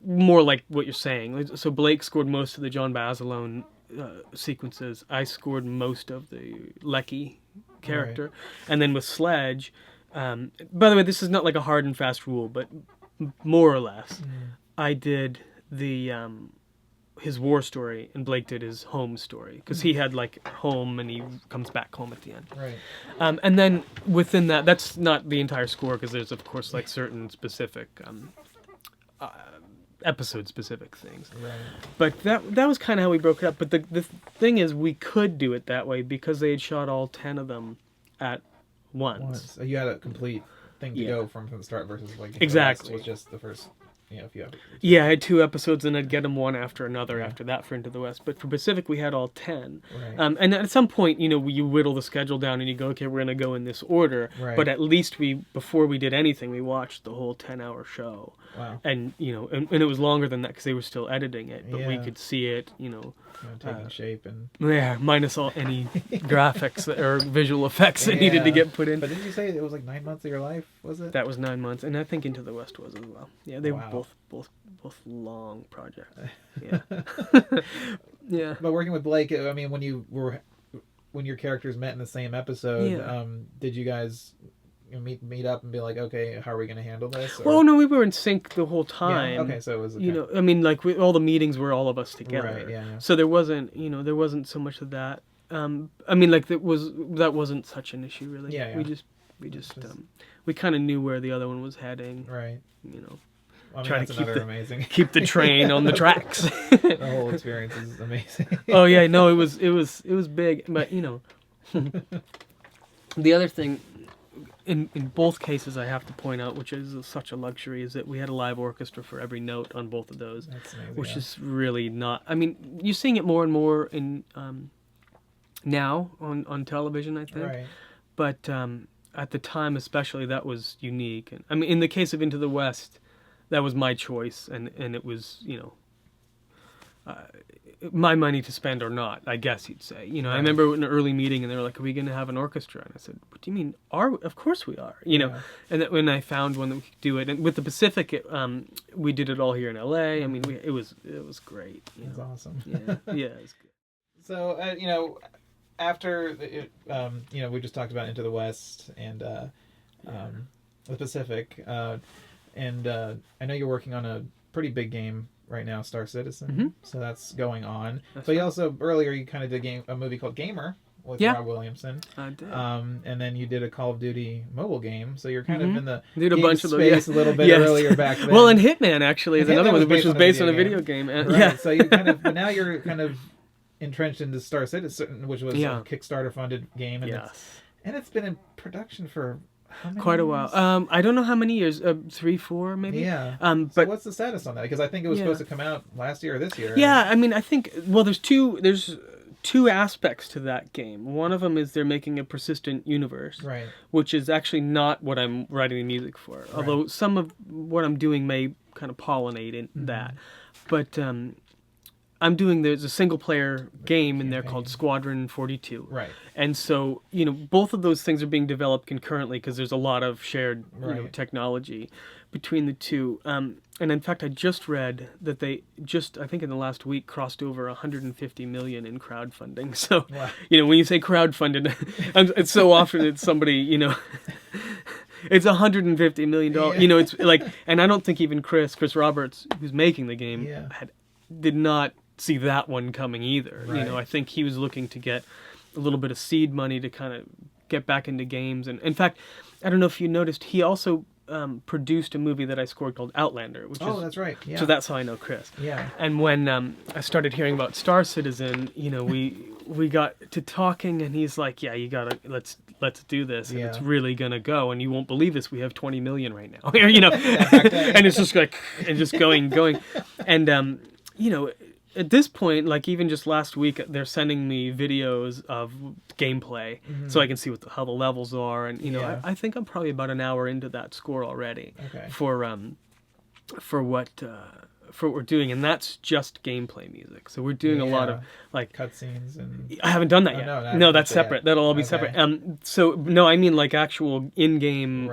more like what you're saying. So Blake scored most of the John Basilone sequences. I scored most of the Lecky character. And then with Sledge, by the way, this is not like a hard and fast rule, but more or less, I did the his war story and Blake did his home story, because he had like home and he comes back home at the end. Right. And then within that's not the entire score, because there's of course like certain specific episode specific things, but that was kind of how we broke it up. But the thing is, we could do it that way because they had shot all 10 of them at once. So you had a complete thing to go from the start, versus like exactly was just the first few episodes. I had 2 episodes and I'd get them one after another after that for Into the West. But for Pacific we had all 10. And at some point, you whittle the schedule down and you go, okay, we're going to go in this order. But at least before we did anything, we watched the whole 10-hour show. Wow. And and it was longer than that because they were still editing it, but we could see it, taking shape and minus all any graphics or visual effects that needed to get put in. But didn't you say it was like 9 months of your life? Was it? That was 9 months, and I think Into the West was as well. Yeah, they were both long projects. Yeah. Yeah. But working with Blake, I mean, when your characters met in the same episode, did you guys meet up and be like, okay, how are we going to handle this? Or... Well, no, we were in sync the whole time. Yeah, okay, so it was I mean, like all the meetings were all of us together. Right, yeah. So there wasn't so much of that. I mean, like that wasn't such an issue really. Yeah. We kind of knew where the other one was heading. Right. I mean, try that's to amazing. keep the train on the tracks. The whole experience is amazing. Oh yeah, no, it was big, but the other thing. In both cases, I have to point out, which is such a luxury, is that we had a live orchestra for every note on both of those. That's amazing, which is really not... I mean, you're seeing it more and more in now on television, I think. Right. But at the time especially, that was unique. And I mean, in the case of Into the West, that was my choice, and it was, my money to spend or not, I guess you'd say. Right. I remember in an early meeting, and they were like, "Are we going to have an orchestra?" And I said, "What do you mean? Of course we are." And that when I found one that we could do it, and with the Pacific, we did it all here in LA. I mean, it was great. That's awesome. Yeah, it's good. So after we just talked about Into the West and the Pacific, and I know you're working on a pretty big game right now, Star Citizen. Mm-hmm. So that's going on. But you also, earlier, you kind of did a movie called Gamer with Rob Williamson. I did. And then you did a Call of Duty mobile game. So you're kind of in the did a game bunch space a little bit earlier back then. Well, and Hitman actually is another one, which was based on a video game. Right. So you but now you're kind of entrenched into Star Citizen, which was a Kickstarter funded game. And it's been in production for quite a while. I don't know how many years. 3, 4, maybe. Yeah. But what's the status on that? Because I think it was supposed to come out last year or this year. Yeah. I mean, I think there's two aspects to that game. One of them is they're making a persistent universe, right? Which is actually not what I'm writing the music for. Right. Although some of what I'm doing may kind of pollinate in that, but there's a single player game in there called Squadron 42. Right. And so, both of those things are being developed concurrently because there's a lot of shared technology between the two. And in fact, I just read that they I think in the last week, crossed over 150 million in crowdfunding. So, when you say crowdfunded, it's so often it's somebody, it's $150 million. It's like, and I don't think even Chris Roberts, who's making the game, did not see that one coming either. Right. I think he was looking to get a little bit of seed money to kind of get back into games. And in fact, I don't know if you noticed, he also produced a movie that I scored called Outlander. That's right. Yeah. So that's how I know Chris. Yeah. And when I started hearing about Star Citizen, we got to talking, and he's like, "Yeah, you gotta let's do this, and it's really gonna go, and you won't believe this. We have 20 million right now, and it's just like and just going, and at this point, like even just last week, they're sending me videos of gameplay so I can see how the levels are, and I think I'm probably about an hour into that score already for what we're doing, and that's just gameplay music. So we're doing a lot of like cutscenes, and I haven't done that yet. No, that's separate. That'll all be separate. So no, I mean like actual in-game.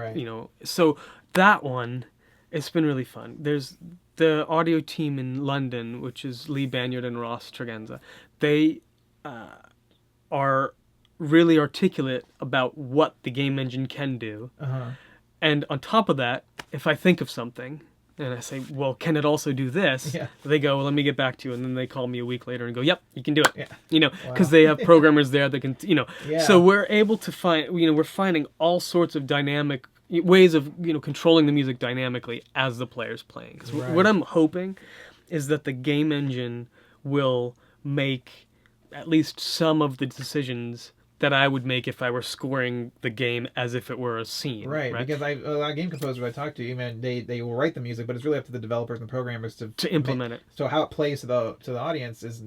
So that one, it's been really fun. There's the audio team in London, which is Lee Banyard and Ross Tregenza. They are really articulate about what the game engine can do. And on top of that, if I think of something and I say, well, can it also do this? They go, well, let me get back to you. And then they call me a week later and go, yep, you can do it. Because they have programmers there that can, So we're able to find, we're finding all sorts of dynamic ways of controlling the music dynamically as the player's playing. Because what I'm hoping is that the game engine will make at least some of the decisions that I would make if I were scoring the game as if it were a scene. Right? Because a lot of game composers I talk to, they will write the music, but it's really up to the developers and programmers to implement it. So how it plays to the audience is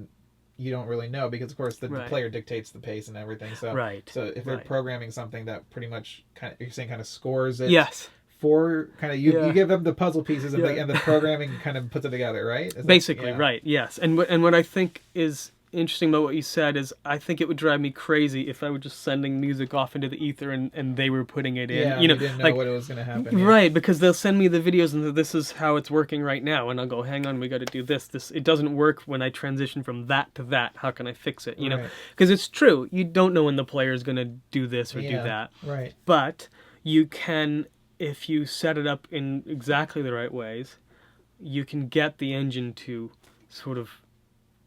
you don't really know, because of course the player dictates the pace and everything. So so if they're programming something that pretty much kind of scores it. For kind of you give them the puzzle pieces and the programming kind of puts it together, right? Basically, right? Yes, and what I think is interesting about what you said is I think it would drive me crazy if I were just sending music off into the ether and they were putting it in. You didn't know what was going to happen. Right, because they'll send me the videos and this is how it's working right now, and I'll go, hang on, we got to do this. It doesn't work when I transition from that to that. How can I fix it? Because it's true. You don't know when the player is going to do this or do that. Right. But you can, if you set it up in exactly the right ways, you can get the engine to sort of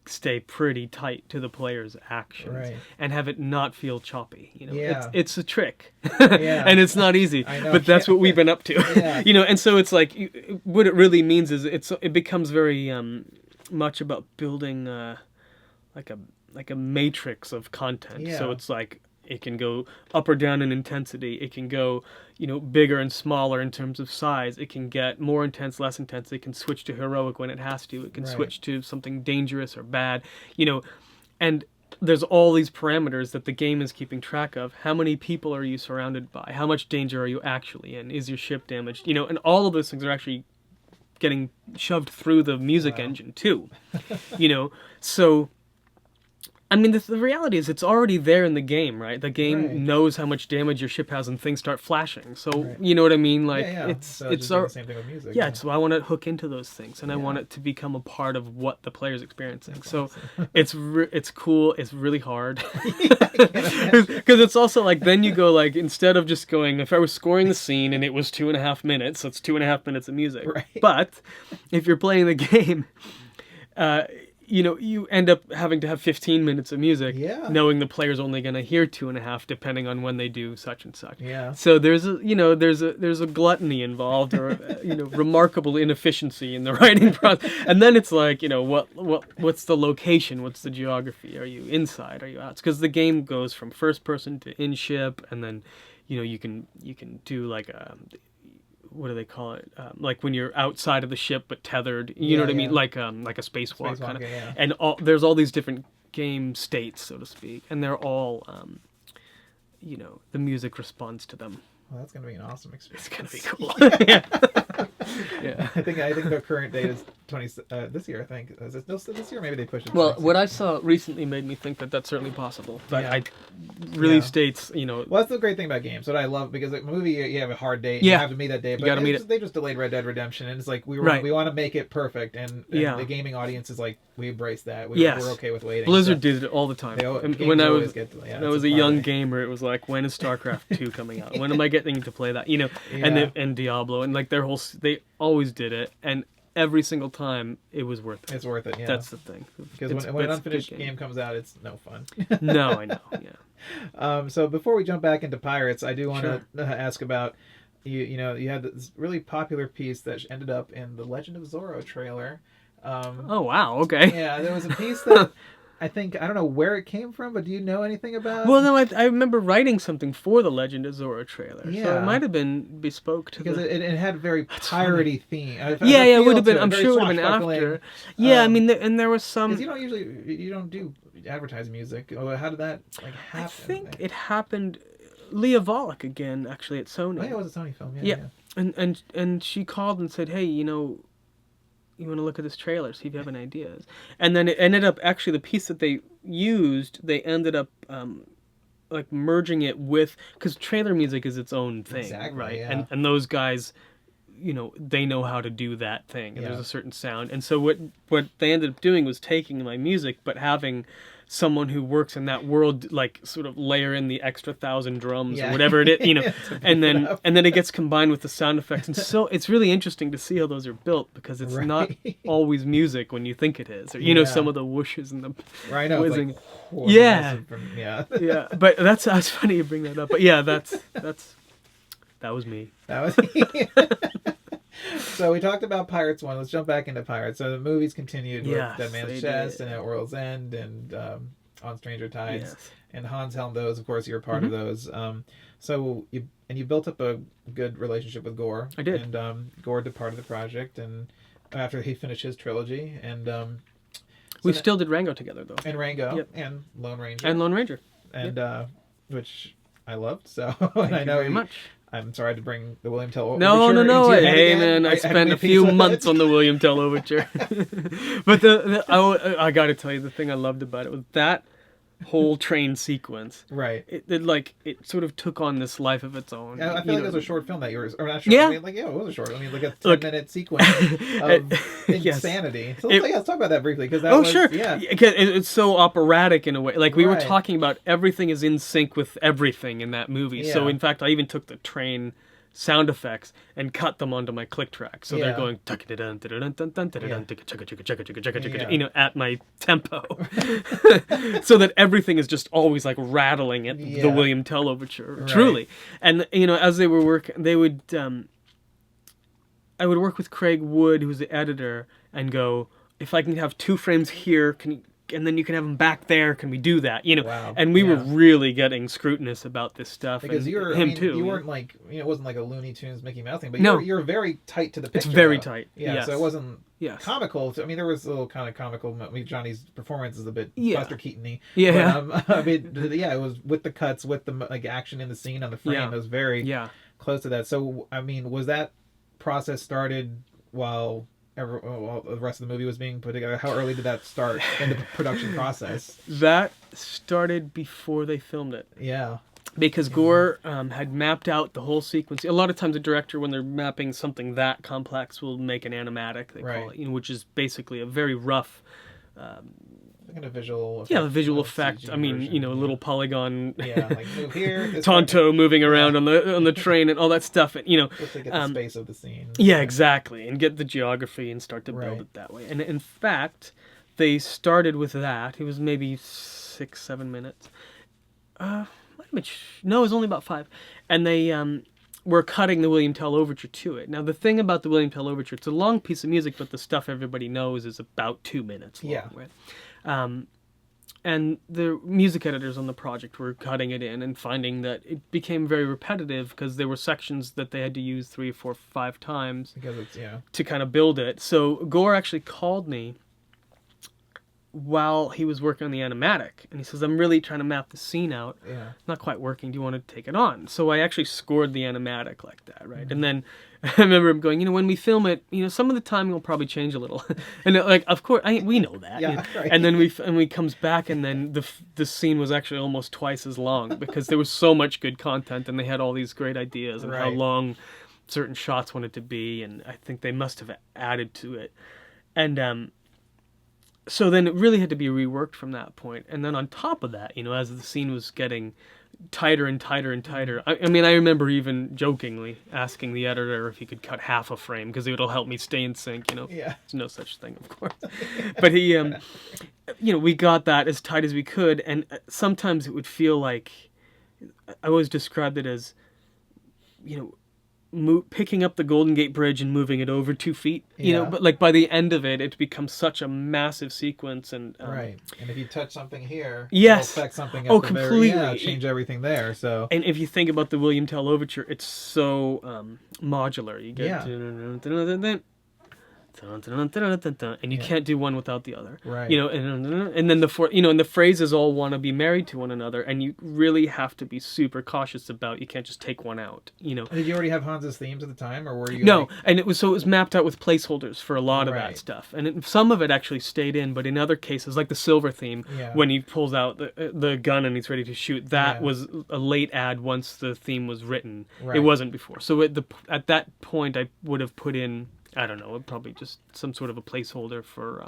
stay pretty tight to the player's actions and have it not feel choppy. It's a trick, and it's not easy, but that's what we've been up to. And so it's like what it really means is it becomes very much about building like a matrix of content. So it's like it can go up or down in intensity. It can go, bigger and smaller in terms of size. It can get more intense, less intense. It can switch to heroic when it has to. It can switch to something dangerous or bad, and there's all these parameters that the game is keeping track of. How many people are you surrounded by? How much danger are you actually in? Is your ship damaged? You know, and all of those things are actually getting shoved through the music engine too. You know, so I mean, the reality is it's already there in the game, right? The game knows how much damage your ship has and things start flashing. So, you know what I mean? Like, it's the same thing with music. Yeah, so I want to hook into those things, and I want it to become a part of what the player's experiencing. So it's cool. It's really hard. Because it's also like, then you go like, instead of just going, if I was scoring the scene and it was 2.5 minutes, so it's 2.5 minutes of music. Right. But if you're playing the game, you know, you end up having to have 15 minutes of music, knowing the player's only going to hear 2.5, depending on when they do such and such. Yeah. So there's a gluttony involved, or you know, remarkable inefficiency in the writing process. And then it's like, you know, what's the location? What's the geography? Are you inside? Are you out? Because the game goes from first person to in ship, and then, you know, you can do like a, what do they call it? Like when you're outside of the ship but tethered. You know what I mean? Like a spacewalk kind of. Yeah. And there's all these different game states, so to speak, and they're all, you know, the music responds to them. Well, that's gonna be an awesome experience. It's gonna be cool. Yeah. I think the current date is this year. I think is it still this year? Maybe they pushed it. Well, what I saw recently made me think that that's certainly possible. But I really states, you know. Well, that's the great thing about games. What I love, because a movie, you have a hard date. Yeah. You have to meet that day. But they just delayed Red Dead Redemption, and it's like we want to make it perfect, and the gaming audience is like, we embrace that. We're okay with waiting. Blizzard did it all the time. When I was a young gamer, it was like, when is StarCraft 2 coming out? When am I getting to play that? You know, and Diablo, and like they always did it, and every single time it was worth it. It's worth it. Yeah, that's the thing. Because when an unfinished game comes out, it's no fun. No, I know. Yeah. So before we jump back into Pirates, I do want to ask about you know, you had this really popular piece that ended up in the Legend of Zorro trailer. Oh wow! Okay. Yeah, there was a piece that I don't know where it came from, but do you know anything about? Well, no, I remember writing something for the Legend of Zorro trailer, so it might have been bespoke to because it had very piratey theme. It would have been. I'm sure it would have been after. Yeah, I mean, and there was some. Because you don't do advertising music. How did that happen? I think it happened. Leah Volek again, actually, at Sony. Oh yeah, it was a Sony film. Yeah. And she called and said, hey, you know, you want to look at this trailer, see if you have any ideas. And then it ended up, actually, the piece that they used, they ended up like merging it with, because trailer music is its own thing, right? Yeah. And those guys, you know, they know how to do that thing, and there's a certain sound. And so what they ended up doing was taking my music, but having someone who works in that world like sort of layer in the extra 1,000 drums or whatever it is, you know, and then it gets combined with the sound effects. And so it's really interesting to see how those are built, because it's not always music when you think it is, or you know, some of the whooshes and the whizzing. Like, yeah. But that's funny you bring that up. But yeah, that was me. That was So we talked about Pirates 1. Let's jump back into Pirates. So the movies continued with Dead Man's Chest and At World's End and On Stranger Tides. Yes. And Hans helmed those. Of course, you're a part of those. So you built up a good relationship with Gore. I did. And Gore departed the project, and after he finished his trilogy. And we still did Rango together, though. And Rango and Lone Ranger. And which I loved. So Thank you very much. I'm sorry to bring the William Tell Overture. No. Hey, man, I spent a few months on the William Tell Overture. But I got to tell you, the thing I loved about it was that whole train sequence. Right. It sort of took on this life of its own. I feel like it was a short film that you were, or not short. Yeah. I mean, it was a short. I mean, like a 10-minute sequence of insanity. So let's talk about that briefly, because that was. Sure. Yeah. It's so operatic in a way. Like we were talking about, everything is in sync with everything in that movie. Yeah. So in fact, I even took the train sound effects and cut them onto my click track, so they're going you know, at my tempo, so that everything is just always like rattling at the William Tell Overture, truly. And you know, as they were working, they would I would work with Craig Wood, who's the editor, and go, if I can have 2 frames here, can you and then you can have him back there. Can we do that? You know, Wow. and we were really getting scrutinous about this stuff. Because and you were, him too. You weren't like, it wasn't like a Looney Tunes Mickey Mouse thing, but no. you're very tight to the picture. It's very tight. Yeah, yes. so it wasn't yes. comical. I mean, there was a little kind of comical. I mean, Johnny's performance is a bit Buster Keaton-y. Yeah. But, I mean, yeah, it was with the cuts, with the like action in the scene on the frame. It was very close to that. So, I mean, was that process started while the rest of the movie was being put together? How early did that start in the production process? That started before they filmed it. Yeah. Because Gore had mapped out the whole sequence. A lot of times a director, when they're mapping something that complex, will make an animatic, they call it, which is basically a very rough... a visual effect. Yeah, a visual effect. I mean, version, a little polygon. Yeah, like move here. Tonto moving around on the train and all that stuff. And, just to get the space of the scene. Yeah, exactly, and get the geography and start to build it that way. And in fact, they started with that. It was maybe 6-7 minutes. No, it was only about 5. And they were cutting the William Tell Overture to it. Now, the thing about the William Tell Overture, it's a long piece of music, but the stuff everybody knows is about 2 minutes long. Right? And the music editors on the project were cutting it in and finding that it became very repetitive because there were sections that they had to use 3, 4, 5 times because it's, to kind of build it. So Gore actually called me while he was working on the animatic, and he says, I'm really trying to map the scene out. Not quite working. Do you want to take it on? So I actually scored the animatic like that, right? And then I remember him going, when we film it, some of the time you'll probably change a little. And like, of course, we know that. Right. And then we comes back, and then the scene was actually almost twice as long because there was so much good content, and they had all these great ideas and how long certain shots wanted to be, and I think they must have added to it. And so then it really had to be reworked from that point. And then on top of that, as the scene was getting tighter and tighter and tighter, I mean, I remember even jokingly asking the editor if he could cut half a frame because it'll help me stay in sync, There's no such thing, of course. But he, we got that as tight as we could. And sometimes it would feel like, I always described it as, picking up the Golden Gate Bridge and moving it over 2 feet, but like by the end of it, it becomes such a massive sequence. And and if you touch something here, it'll affect something completely. Change everything there. So, and if you think about the William Tell Overture, it's so modular. You get and you can't do one without the other, right? And then and the phrases all want to be married to one another, and you really have to be super cautious about. You can't just take one out, Did you already have Hans's themes at the time, or were you? No, and it was mapped out with placeholders for a lot of that stuff, and some of it actually stayed in, but in other cases, like the silver theme, when he pulls out the gun and he's ready to shoot, that was a late add once the theme was written. It wasn't before, so at that point, I would have put in, I don't know, probably just some sort of a placeholder for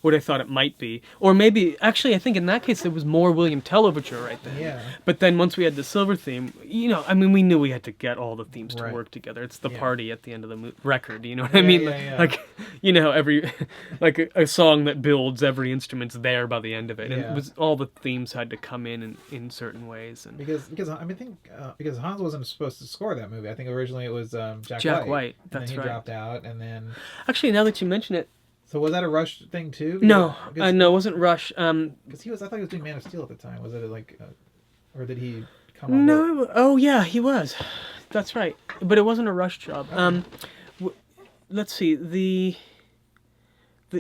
what I thought it might be. Or maybe, actually, I think in that case, there was more William Tell Overture right then. Yeah. But then once we had the silver theme, I mean, we knew we had to get all the themes to work together. It's the party at the end of the record, you know what I mean? Like, every, like a song that builds, every instrument's there by the end of it. And it was, all the themes had to come in certain ways. And because because Hans wasn't supposed to score that movie. I think originally it was Jack White. That's and then he dropped out. And then, actually, now that you mention it, so was that a Rush thing too? No, no, it wasn't Rush. Because I thought he was doing Man of Steel at the time. Was it like, or did he come on? No, oh yeah, he was. That's right, but it wasn't a Rush job. Let's see,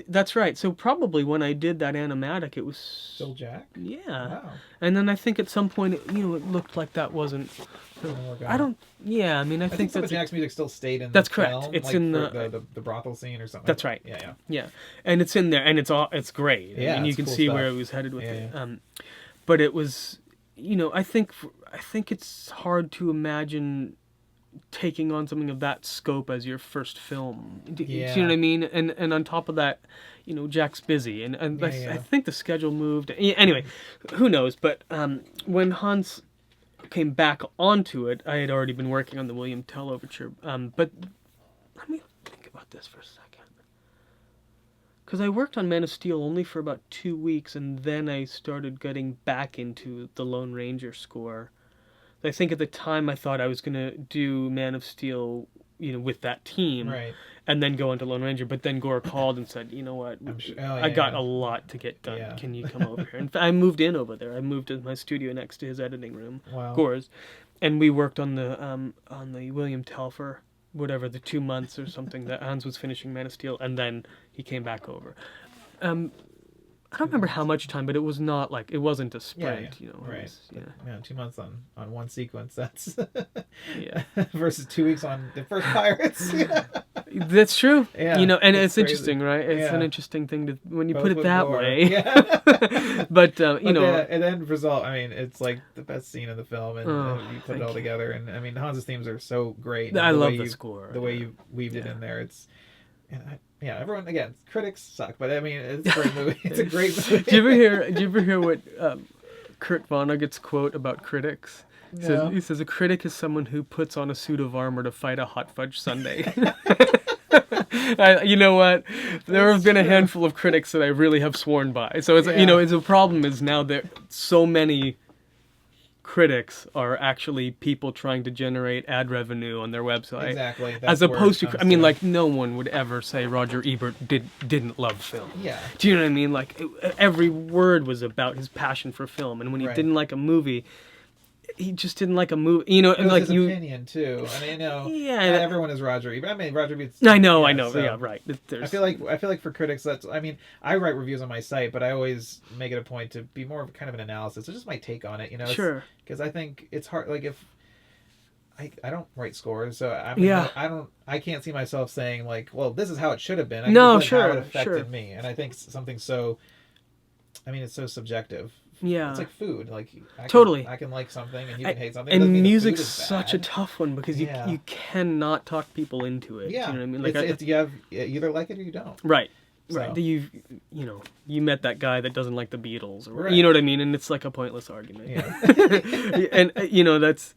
that's right. So probably when I did that animatic, it was still Jack. Yeah. Wow. And then I think at some point, it looked like that wasn't. I don't. Yeah, I mean, I think some of Jack's music still stayed in. That's the correct. film, It's like in the brothel scene or something. That's right. Yeah. And it's in there, and it's great. Yeah, and you can cool see stuff. where it was headed with it. But it was, I think it's hard to imagine taking on something of that scope as your first film. Do you know what I mean? And on top of that, Jack's busy, and I think the schedule moved. Anyway, who knows? But when Hans came back onto it, I had already been working on the William Tell Overture. But let me think about this for a second. Because I worked on Man of Steel only for about 2 weeks, and then I started getting back into the Lone Ranger score. I think at the time I thought I was going to do Man of Steel, with that team. Right. And then go into Lone Ranger. But then Gore called and said, you know what, I got a lot to get done. Yeah. Can you come over here? In fact, I moved in over there. I moved to my studio next to his editing room, Gore's. And we worked on the William Tell for whatever, the 2 months or something that Hans was finishing Man of Steel. And then he came back over. I don't remember how much time, but it was not like, it wasn't a sprint, Right. Was, 2 months on one sequence, that's yeah. versus 2 weeks on the first Pirates. That's true. Yeah. And it's crazy. interesting, right? It's an interesting thing to, when you Both put it that more. way. Yeah. But, the end result, I mean, it's like the best scene in the film, and you put it all together. And I mean, Hans's themes are so great. I love the score. The way you weaved it in there, it's... everyone, again, critics suck, but I mean, it's a great movie. It's a great movie. Do you ever hear what Kurt Vonnegut's quote about critics? He says, a critic is someone who puts on a suit of armor to fight a hot fudge sundae. You know what? There have been a handful of critics that I really have sworn by. So it's it's a problem is now that so many critics are actually people trying to generate ad revenue on their website. Exactly. As opposed to, I mean, like, no one would ever say Roger Ebert didn't love film. Yeah. Do you know what I mean? Like, every word was about his passion for film. And when he didn't like a movie, he just didn't like a movie. It was like his opinion too. I mean, not everyone is Roger Ebert. I mean, Roger Ebert's. I know. So, yeah, right. I feel like for critics, I mean, I write reviews on my site, but I always make it a point to be more of kind of an analysis. It's just my take on it, Sure. Because I think it's hard. Like if I don't write scores, so I can't see myself saying like, well, this is how it should have been. How it affected me, and I think something so. I mean, it's so subjective. Yeah. It's like food. Like I can like something and you can hate something. And music's such a tough one because you cannot talk people into it. Yeah. Do you know what I mean? Like you either like it or you don't. Right. So. Right. You met that guy that doesn't like the Beatles, or you know what I mean? And it's like a pointless argument. Yeah. And that's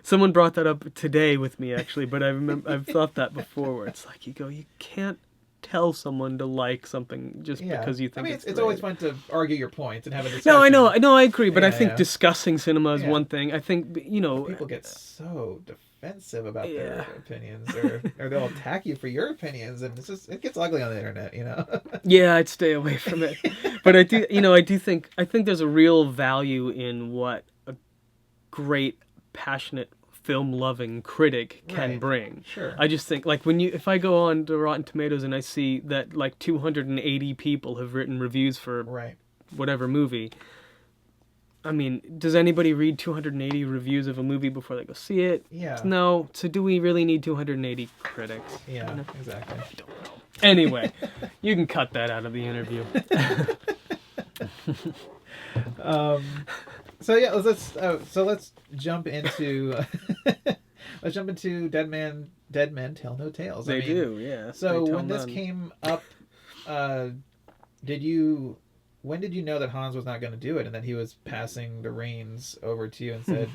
someone brought that up today with me actually, but I've thought that before where it's like you can't tell someone to like something just because you think it's always fun to argue your point and have a discussion. No, I agree, but I think discussing cinema is one thing. I think people get so defensive about their opinions, or they'll attack you for your opinions, and it gets ugly on the internet, Yeah, I'd stay away from it. But I do think there's a real value in what a great, passionate, film-loving critic can bring. Sure. I just think, like, if I go on to Rotten Tomatoes and I see that, like, 280 people have written reviews for whatever movie, I mean, does anybody read 280 reviews of a movie before they go see it? Yeah. No. So do we really need 280 critics? Yeah, exactly. I don't know. Anyway, you can cut that out of the interview. So yeah, let's jump into Dead Men Tell No Tales. They do, yeah. So when this came up, when did you know that Hans was not going to do it and that he was passing the reins over to you and said,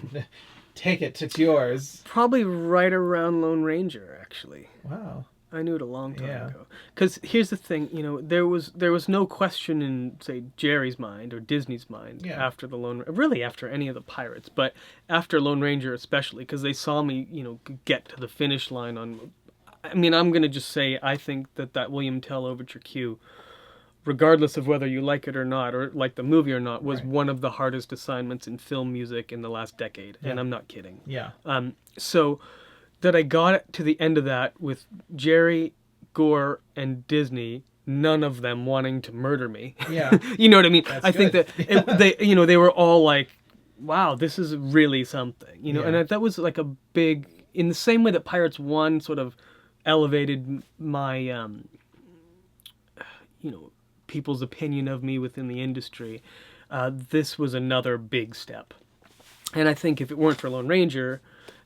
"Take it, it's yours"? Probably right around Lone Ranger, actually. Wow. I knew it a long time ago. Because here's the thing, there was no question in, say, Jerry's mind or Disney's mind after after any of the Pirates, but after Lone Ranger especially, because they saw me, get to the finish line on. I mean, I'm gonna just say I think that William Tell Overture Q, regardless of whether you like it or not, or like the movie or not, was one of the hardest assignments in film music in the last decade, and I'm not kidding. Yeah. So. That I got to the end of that with Jerry, Gore, and Disney, none of them wanting to murder me. Yeah. You know what I mean? That's I think good. that they were all like, wow, this is really something, and that was like a big, in the same way that Pirates 1 sort of elevated my, people's opinion of me within the industry. This was another big step. And I think if it weren't for Lone Ranger,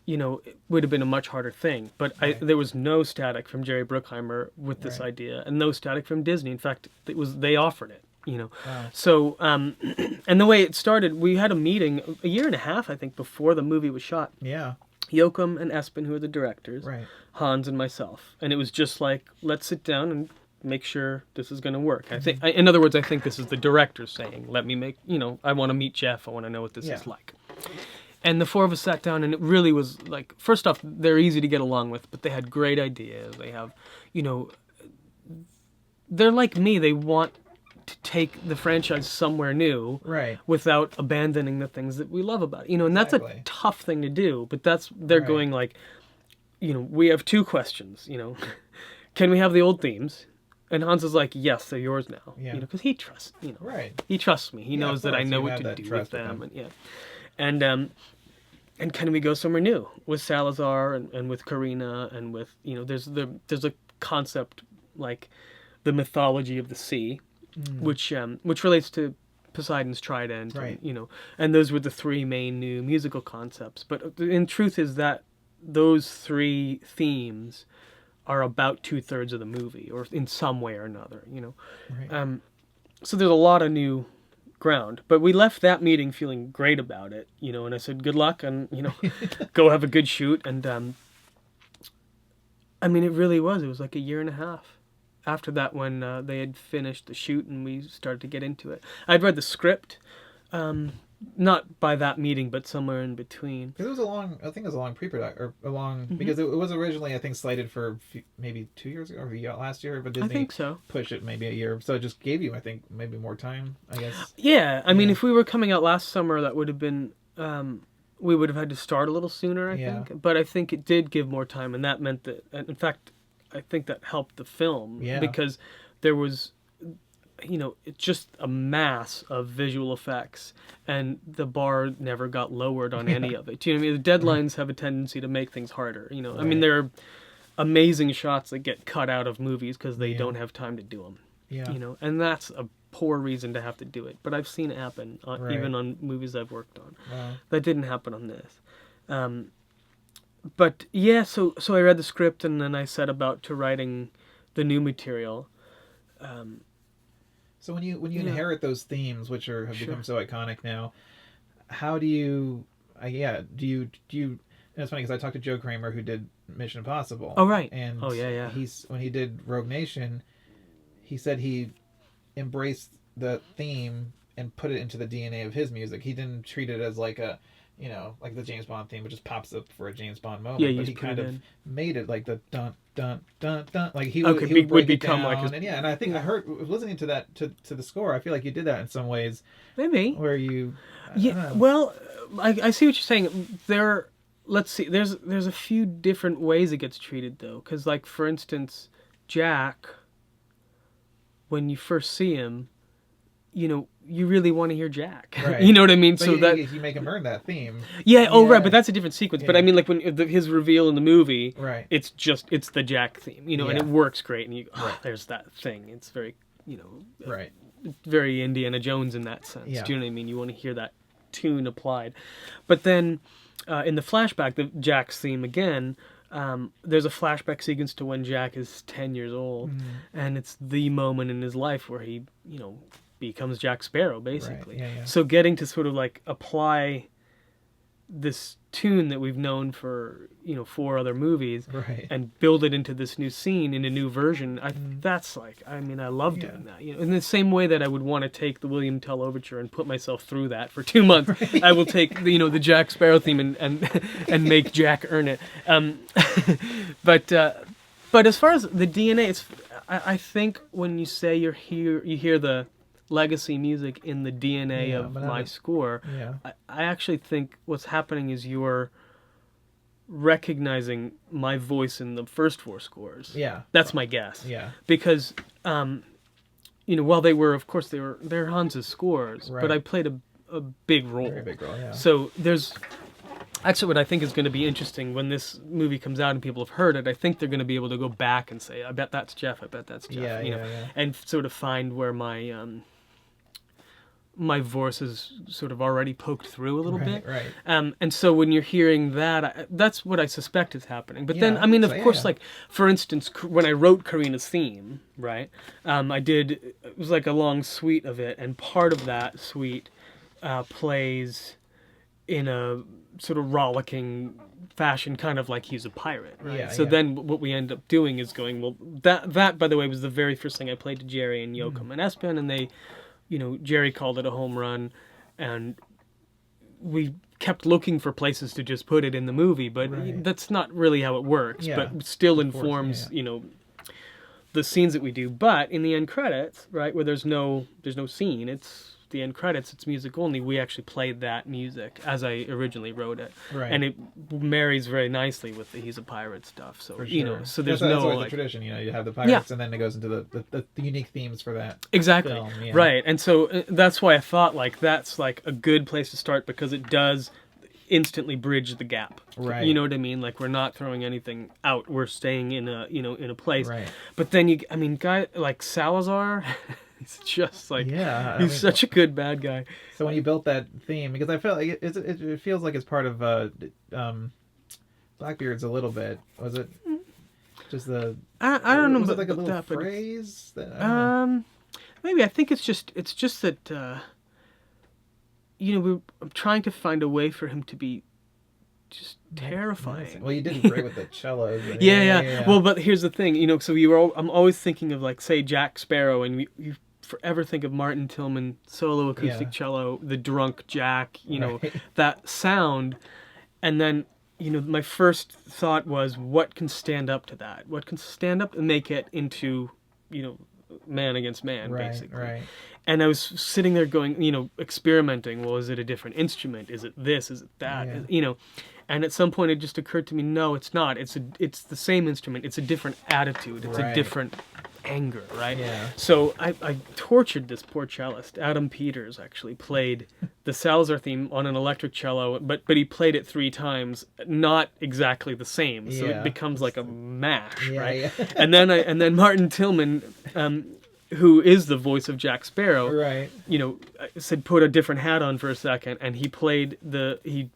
it would have been a much harder thing. But there was no static from Jerry Bruckheimer with this idea, and no static from Disney. In fact, they offered it. Wow. So, and the way it started, we had a meeting a year and a half, I think, before the movie was shot. Yeah. Joachim and Espen, who are the directors, Hans and myself, and it was just like, let's sit down and make sure this is going to work. I think, in other words, I think this is the director saying, let me make, I want to meet Geoff. I want to know what this is like. And the four of us sat down, and it really was like, first off, they're easy to get along with, but they had great ideas. They have, you know, they're like me. They want to take the franchise somewhere new, right, without abandoning the things that we love about it. You know, and that's a tough thing to do. But they're going like, you know, we have two questions. You know, can we have the old themes? And Hans is like, yes, they're yours now. Yeah. You know, because he trusts, you know, right. He trusts me. He knows that I know what to do with them. And can we go somewhere new with Salazar and with Karina and with, you know, there's a concept like the mythology of the sea, which relates to Poseidon's trident, right. and, you know, and those were the three main new musical concepts. But in truth is that those three themes are about 2/3 of the movie, or in some way or another, you know. Right. So there's a lot of new ground, but we left that meeting feeling great about it, you know, and I said, good luck, and, you know, go have a good shoot. And I mean, it was like a year and a half after that when they had finished the shoot and we started to get into it. I'd read the script, not by that meeting, but somewhere in between. Because it was I think it was a long pre-production, or a long, because it was originally, I think, slated for maybe 2 years ago, or last year, but Disney I think so. pushed it maybe a year. So it just gave you, I think, maybe more time, I guess. Yeah, I mean, if we were coming out last summer, that would have been, we would have had to start a little sooner, I think. But I think it did give more time, and that meant that, in fact, I think that helped the film, because there was, you know, it's just a mass of visual effects, and the bar never got lowered on any of it. Do you know what I mean? The deadlines have a tendency to make things harder, you know. I mean, there are amazing shots that get cut out of movies because they don't have time to do them, you know, and that's a poor reason to have to do it. But I've seen it happen, even on movies I've worked on. That didn't happen on this. But yeah, so I read the script, and then I set about to writing the new material. So when you inherit those themes, which have become so iconic now, how do you? Do you? And it's funny because I talked to Joe Kramer, who did Mission Impossible. Oh right. And yeah. When he did Rogue Nation, he said he embraced the theme and put it into the DNA of his music. He didn't treat it as like a, you know, like the James Bond theme, which just pops up for a James Bond moment. Yeah, but he kind of made it like the dun dun dun dun. Like he would become down, like his... and I think I heard listening to that to the score. I feel like you did that in some ways. Maybe where you. Well, I see what you're saying. Let's see. There's a few different ways it gets treated though, because like for instance, Jack. When you first see him, you know, you really want to hear Jack. Right. You know what I mean? But you make him earn that theme. Yeah. Oh, right. But that's a different sequence. Yeah. But I mean, like when his reveal in the movie, it's the Jack theme, you know, and it works great. And there's that thing. It's very, you know, very Indiana Jones in that sense. Yeah. Do you know what I mean? You want to hear that tune applied. But then in the flashback, the Jack's theme again. There's a flashback sequence to when Jack is 10 years old, and it's the moment in his life where he, you know, becomes Jack Sparrow, basically. Right. Yeah. So getting to sort of like apply this tune that we've known for, you know, 4 other movies, and build it into this new scene in a new version, that's like, I mean, I love doing that. You know, in the same way that I would want to take the William Tell Overture and put myself through that for 2 months, I will take the, you know, the Jack Sparrow theme and make Jack earn it. But as far as the DNA, I think when you say you hear the legacy music in the DNA of my score, I actually think what's happening is you're recognizing my voice in the first 4 scores. Yeah. That's my guess. Yeah. Because, you know, while they're Hans's scores, but I played a big role. Very big role, yeah. So there's... Actually, what I think is going to be interesting when this movie comes out and people have heard it, I think they're going to be able to go back and say, I bet that's Geoff, I bet that's Geoff. And sort of find where my voice is sort of already poked through a little bit. Right. And so when you're hearing that, that's what I suspect is happening. But then, I mean, of course, like, for instance, when I wrote Karina's theme, right, it was like a long suite of it, and part of that suite plays in a sort of rollicking fashion, kind of like he's a pirate, right? Then what we end up doing is going, well, that by the way was the very first thing I played to Jerry and Joachim and Espen, and they, you know, Jerry called it a home run, and we kept looking for places to just put it in the movie, but that's not really how it works. Yeah, but still informs, you know, the scenes that we do. But in the end credits, right, where there's no scene, it's the end credits, it's music only. We actually played that music as I originally wrote it, and it marries very nicely with the He's a Pirate stuff. So you know, so there's that's no the tradition. You know, you have the pirates, and then it goes into the unique themes for that film. Right. And so that's why I thought like that's like a good place to start, because it does instantly bridge the gap. Right. You know what I mean? Like we're not throwing anything out. We're staying in a, you know, in a place. Right. But then I mean, guy like Salazar, he's just like, he's such a good bad guy. So when you built that theme, because I felt like it feels like it's part of Blackbeard's a little bit. Was it just the? I don't know. Was it like a little phrase? Maybe I think it's just that. You know, I'm trying to find a way for him to be just terrifying. Well, you did great with the cello. Yeah. Well, but here's the thing, you know, so I'm always thinking of like, say, Jack Sparrow, and you forever think of Martin Tillman, solo acoustic cello, the drunk Jack, you know, that sound. And then, you know, my first thought was, what can stand up to that? What can stand up and make it into, you know, man against man, basically. Right. And I was sitting there going, you know, experimenting. Well, is it a different instrument? Is it this? Is it that? Yeah. You know, and at some point it just occurred to me, no, it's not. It's the same instrument. It's a different attitude. It's a different anger, right? Yeah. So I tortured this poor cellist. Adam Peters actually played the Salazar theme on an electric cello, but he played it 3 times, not exactly the same. So it becomes like a mash, right? Yeah. and then Martin Tillman, who is the voice of Jack Sparrow, you know, said put a different hat on for a second, and he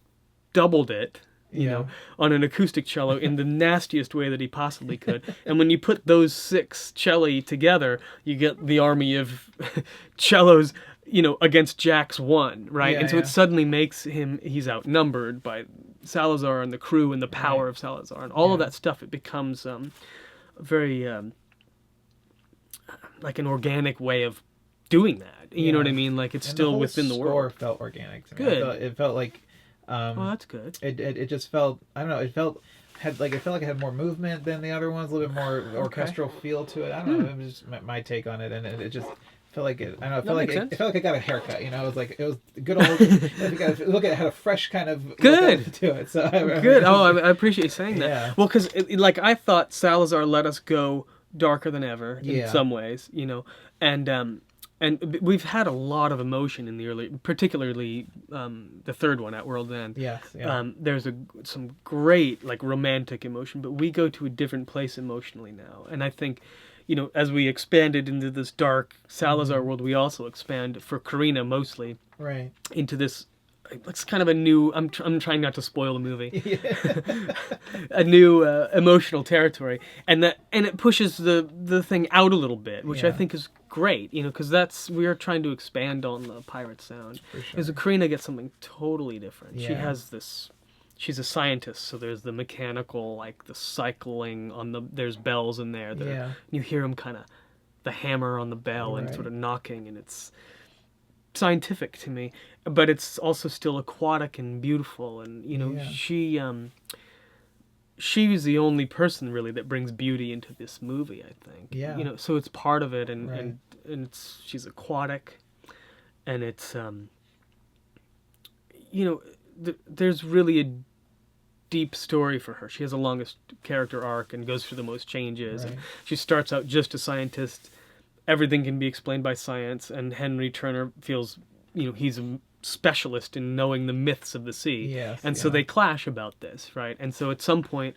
doubled it, you know, on an acoustic cello in the nastiest way that he possibly could. And when you put those 6 celli together, you get the army of cellos, you know, against Jack's 1, right? And so it suddenly makes he's outnumbered by Salazar and the crew and the power of Salazar and all of that stuff. It becomes very like an organic way of doing that. You know what I mean? Like it's still within the world. The score felt organic to me. Good. It felt like. Well, that's good. It just felt, I don't know. It felt like it had more movement than the other ones. A little bit more orchestral feel to it. I don't know. It was just my take on it, and it just felt like it. I don't know. It felt like I got a haircut. You know, it was good old. Look at it had a fresh kind of good to it. So good. I appreciate saying that. Yeah. Well, because like I thought Salazar let us go darker than ever in some ways, you know, and we've had a lot of emotion in the early, particularly the third one, At World's End. Yes. Yeah. There's some great like romantic emotion, but we go to a different place emotionally now, and I think, you know, as we expanded into this dark Salazar world, we also expand for Karina mostly into this. It's kind of a new. I'm trying not to spoil the movie. A new emotional territory, and it pushes the thing out a little bit, which I think is great. You know, because we are trying to expand on the pirate sound. Because Karina gets something totally different. She has this. She's a scientist, so there's the mechanical, like the cycling on there's bells in there. You hear them kind of, the hammer on the bell and sort of knocking, and it's scientific to me, but it's also still aquatic and beautiful, and you know she's the only person really that brings beauty into this movie, I think. You know, so it's part of it, and she's aquatic, and it's you know, there's really a deep story for her. She has the longest character arc and goes through the most changes, and she starts out just a scientist. Everything can be explained by science, and Henry Turner feels, you know, he's a specialist in knowing the myths of the sea. So they clash about this, right? And so at some point,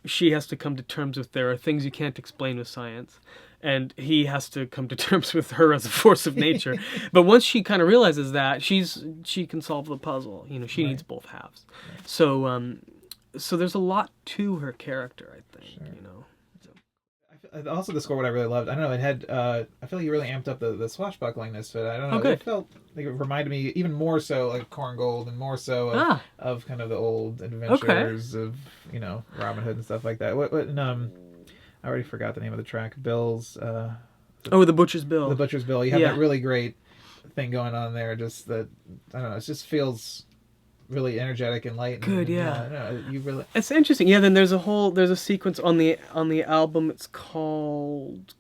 she has to come to terms with there are things you can't explain with science, and he has to come to terms with her as a force of nature. But once she kind of realizes that, she can solve the puzzle. You know, she needs both halves. So so there's a lot to her character, I think. You know. Also, the score, what I really loved, I don't know, it had, I feel like you really amped up the swashbucklingness to it. I don't know, it felt like it reminded me even more so like Corn Gold, and more so of kind of the old adventures of, you know, Robin Hood and stuff like that. I already forgot the name of the track. Bill's... The Butcher's Bill. The Butcher's Bill. You have that really great thing going on there, just that, I don't know, it just feels really energetic and light. And, Good, yeah. No, you really. It's interesting. Yeah. Then there's a sequence on the album. It's called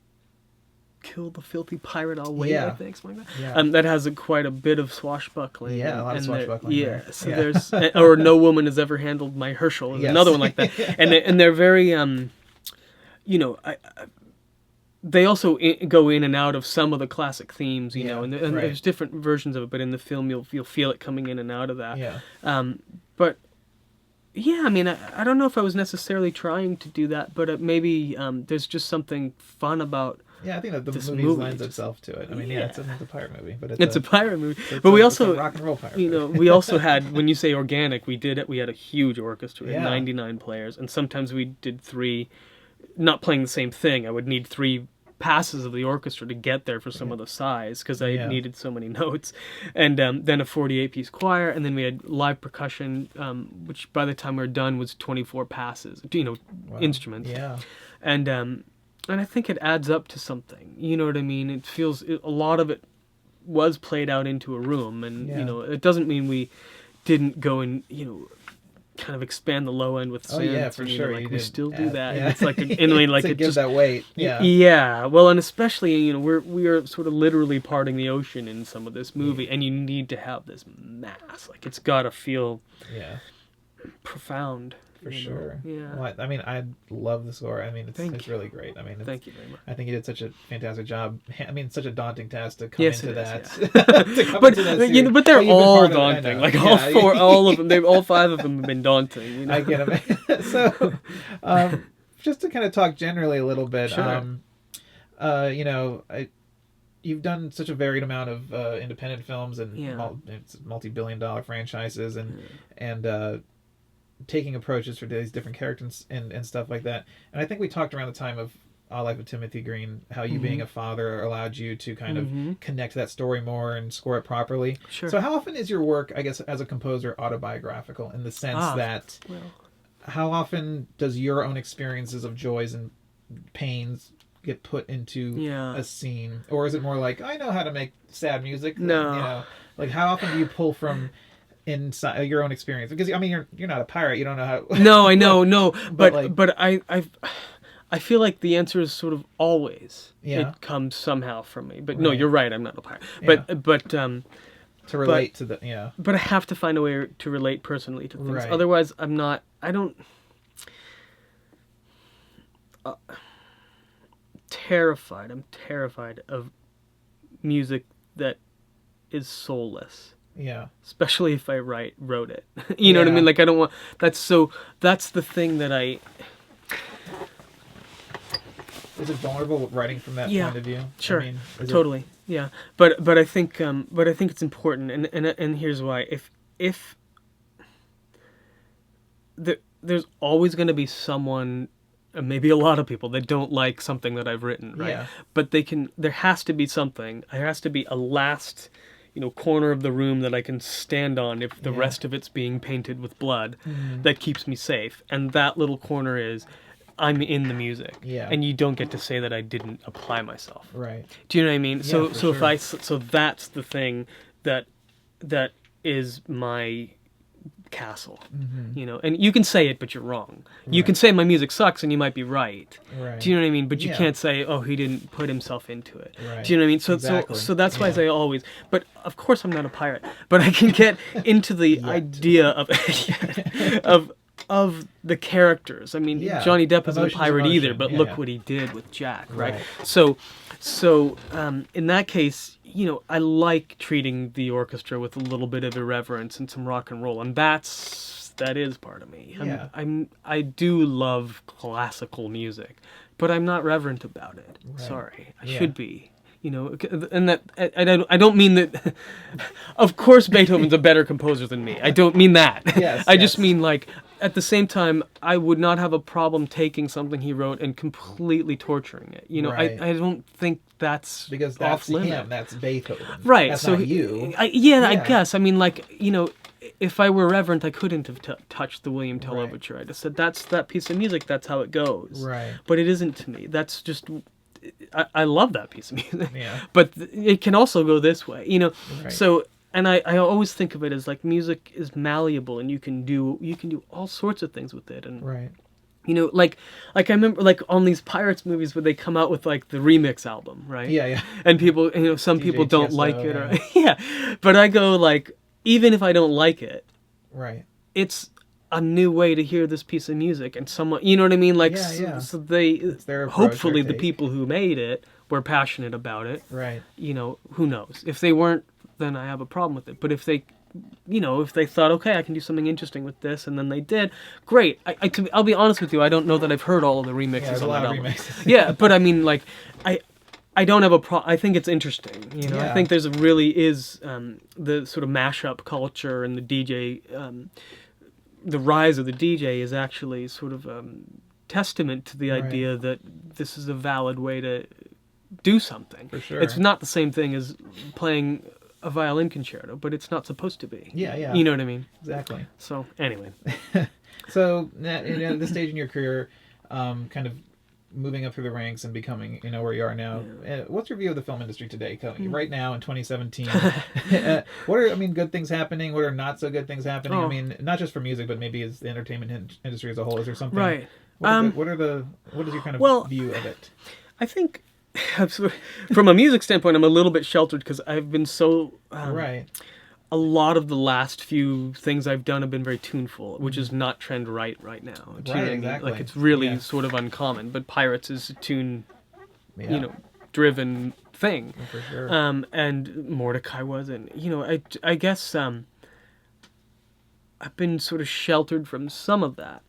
"Kill the Filthy Pirate, I'll Wait," I think, something like that. Yeah. That has quite a bit of swashbuckling. Yeah, a lot of swashbuckling. Yeah. So there's or "No Woman Has Ever Handled My Herschel" is another one like that. And they're very you know, they also go in and out of some of the classic themes, you know, and there's different versions of it, but in the film you'll feel it coming in and out of that. Yeah. But yeah, I mean, I don't know if I was necessarily trying to do that, but maybe there's just something fun about. Yeah, I think that the movie lends itself to it. I mean, it's a pirate movie, but it's a pirate movie. But we also rock and roll pirate. You know, we also had, when you say organic, we had a huge orchestra, we had 99 players, and sometimes we did 3, not playing the same thing. I would need 3 passes of the orchestra to get there for some of the size, because I needed so many notes, and then a 48-piece choir, and then we had live percussion, which by the time we were done was 24 passes, you know, instruments. Yeah. And I think it adds up to something. You know what I mean? It feels a lot of it was played out into a room, and you know, it doesn't mean we didn't go and, you know, kind of expand the low end with synths. Oh yeah, for sure. Like we still do that. And it's like it gives that weight. Yeah. Yeah. Well, and especially, you know, we are sort of literally parting the ocean in some of this movie, and you need to have this mass. Like, it's got to feel profound. For sure. Yeah. Well, I mean, I love the score. I mean, it's really great. I mean, thank you very much. I think you did such a fantastic job. I mean, such a daunting task to come into that. But they're all daunting. Like all of them. All 5 of them have been daunting. You know? I get it. So, just to kind of talk generally a little bit. Sure. You know, you've done such a varied amount of independent films and multi-billion-dollar franchises and taking approaches for these different characters and stuff like that. And I think we talked around the time of Our Life with Timothy Green, how you being a father allowed you to kind of connect to that story more and score it properly. Sure. So how often is your work, I guess, as a composer, autobiographical in the sense that how often does your own experiences of joys and pains get put into a scene? Or is it more like, I know how to make sad music? No. You know, like, how often do you pull from inside your own experience? Because I mean, you're not a pirate, you don't know how. No, I know, no, but like, I feel like the answer is sort of always it comes somehow from me. But no, you're right, I'm not a pirate. But to relate to the But I have to find a way to relate personally to things. Right. Otherwise, I'm terrified. I'm terrified of music that is soulless. Yeah. Especially if I wrote it. You know what I mean? Like, I don't want... That's the thing that I... Is it vulnerable writing from that point of view? Sure. I mean, totally. Yeah. But I think it's important, and here's why. If there's always going to be someone, maybe a lot of people, that don't like something that I've written, right? Yeah. But there has to be something. There has to be a last, corner of the room that I can stand on if the rest of it's being painted with blood, that keeps me safe. And that little corner is, I'm in the music. Yeah. And you don't get to say that I didn't apply myself. Right. Do you know what I mean? Yeah, so that's the thing that is my castle. And you can say it, but you're wrong. Right. You can say my music sucks, and you might be right. Right. Do you know what I mean? But you can't say, oh, he didn't put himself into it. Right. Do you know what I mean? So exactly. so that's why I say always. But of course, I'm not a pirate. But I can get into the idea of the characters. I mean, Johnny Depp isn't a pirate either, but look what he did with Jack, right? So in that case, I like treating the orchestra with a little bit of irreverence and some rock and roll, and that is part of me. I do love classical music, but I'm not reverent about it. Right. Sorry, I should be. And that I don't mean that. Of course, Beethoven's a better composer than me. I don't mean that. Yes, I just mean, like, at the same time, I would not have a problem taking something he wrote and completely torturing it. Right. I don't think that's because that's him. That's Beethoven. Right. That's so not you. I guess. I mean, like, if I were reverent, I couldn't have touched the William Tell Overture. I just said, that's that piece of music. That's how it goes. Right. But it isn't to me. That's just. I love that piece of music, but it can also go this way, Right. So and I always think of it as like music is malleable, and you can do all sorts of things with it. And right. you know, like I remember like on these Pirates movies where they come out with like the remix album, right? Yeah, yeah. And people, you know, some DJ people don't Tiesto, like it, or yeah. But I go like, even if I don't like it, right, it's a new way to hear this piece of music, and someone, you know what I mean? Like, so they, it's their approach, hopefully their the people who made it were passionate about it. Right. You know, who knows? If they weren't, then I have a problem with it. But if they, you know, if they thought, okay, I can do something interesting with this, and then they did, great. I'll be honest with you, I don't know that I've heard all of the remixes. Yeah, there's a lot of remixes. Yeah, but I mean, like, I don't have a problem. I think it's interesting. You know, I think there's really is the sort of mashup culture, and the DJ, the rise of the DJ is actually sort of testament to the idea that this is a valid way to do something. For sure. It's not the same thing as playing a violin concerto, but it's not supposed to be. Yeah, yeah. You know what I mean? Exactly. So, anyway. So, at this stage in your career, kind of moving up through the ranks and becoming, you know, where you are now, what's your view of the film industry today, right now in 2017? What are, I mean, good things happening? What are not so good things happening? I mean, not just for music, but maybe as the entertainment industry as a whole. Is there something? Right. What is your kind of view of it? I think, from a music standpoint, I'm a little bit sheltered because I've been so right. A lot of the last few things I've done have been very tuneful, which is not trend right now. Right, exactly. Like, it's really sort of uncommon. But Pirates is a tune, you know, driven thing. For sure. And Mordecai wasn't. You know, I guess I've been sort of sheltered from some of that.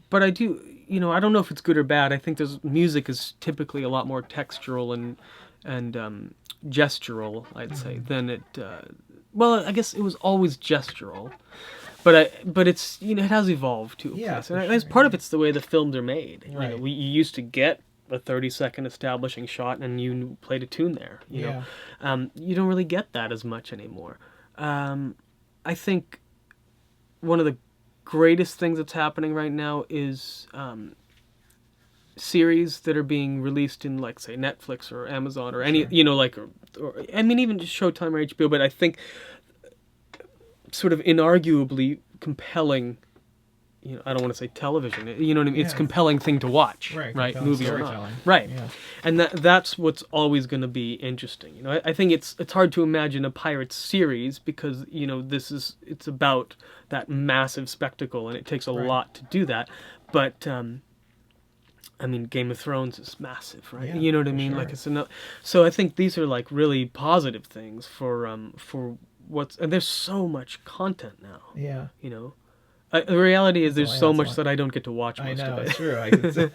But I do, you know, I don't know if it's good or bad. I think music is typically a lot more textural and gestural, I'd say, than it. Well, I guess it was always gestural, but it's, you know, it has evolved to a place. And part of it's the way the films are made. Right. You know, you used to get a 30-second establishing shot and you played a tune there. You know, you don't really get that as much anymore. I think one of the greatest things that's happening right now is series that are being released in, like, say, Netflix or Amazon or any, you know, like, or I mean, even just Showtime or HBO, but I think sort of inarguably compelling, you know, I don't want to say television, you know what I mean? It's a compelling thing to watch, right? Movie or not. Right. Yeah. And that's what's always going to be interesting. You know, I think it's hard to imagine a Pirates series because, you know, it's about that massive spectacle and it takes a lot to do that. But, I mean, Game of Thrones is massive, right? You know what I mean? Sure. Like, it's enough. So I think these are like really positive things for what's, and there's so much content now. Yeah. You know, the reality is there's so much that I don't get to watch most of it. It's true. I can say.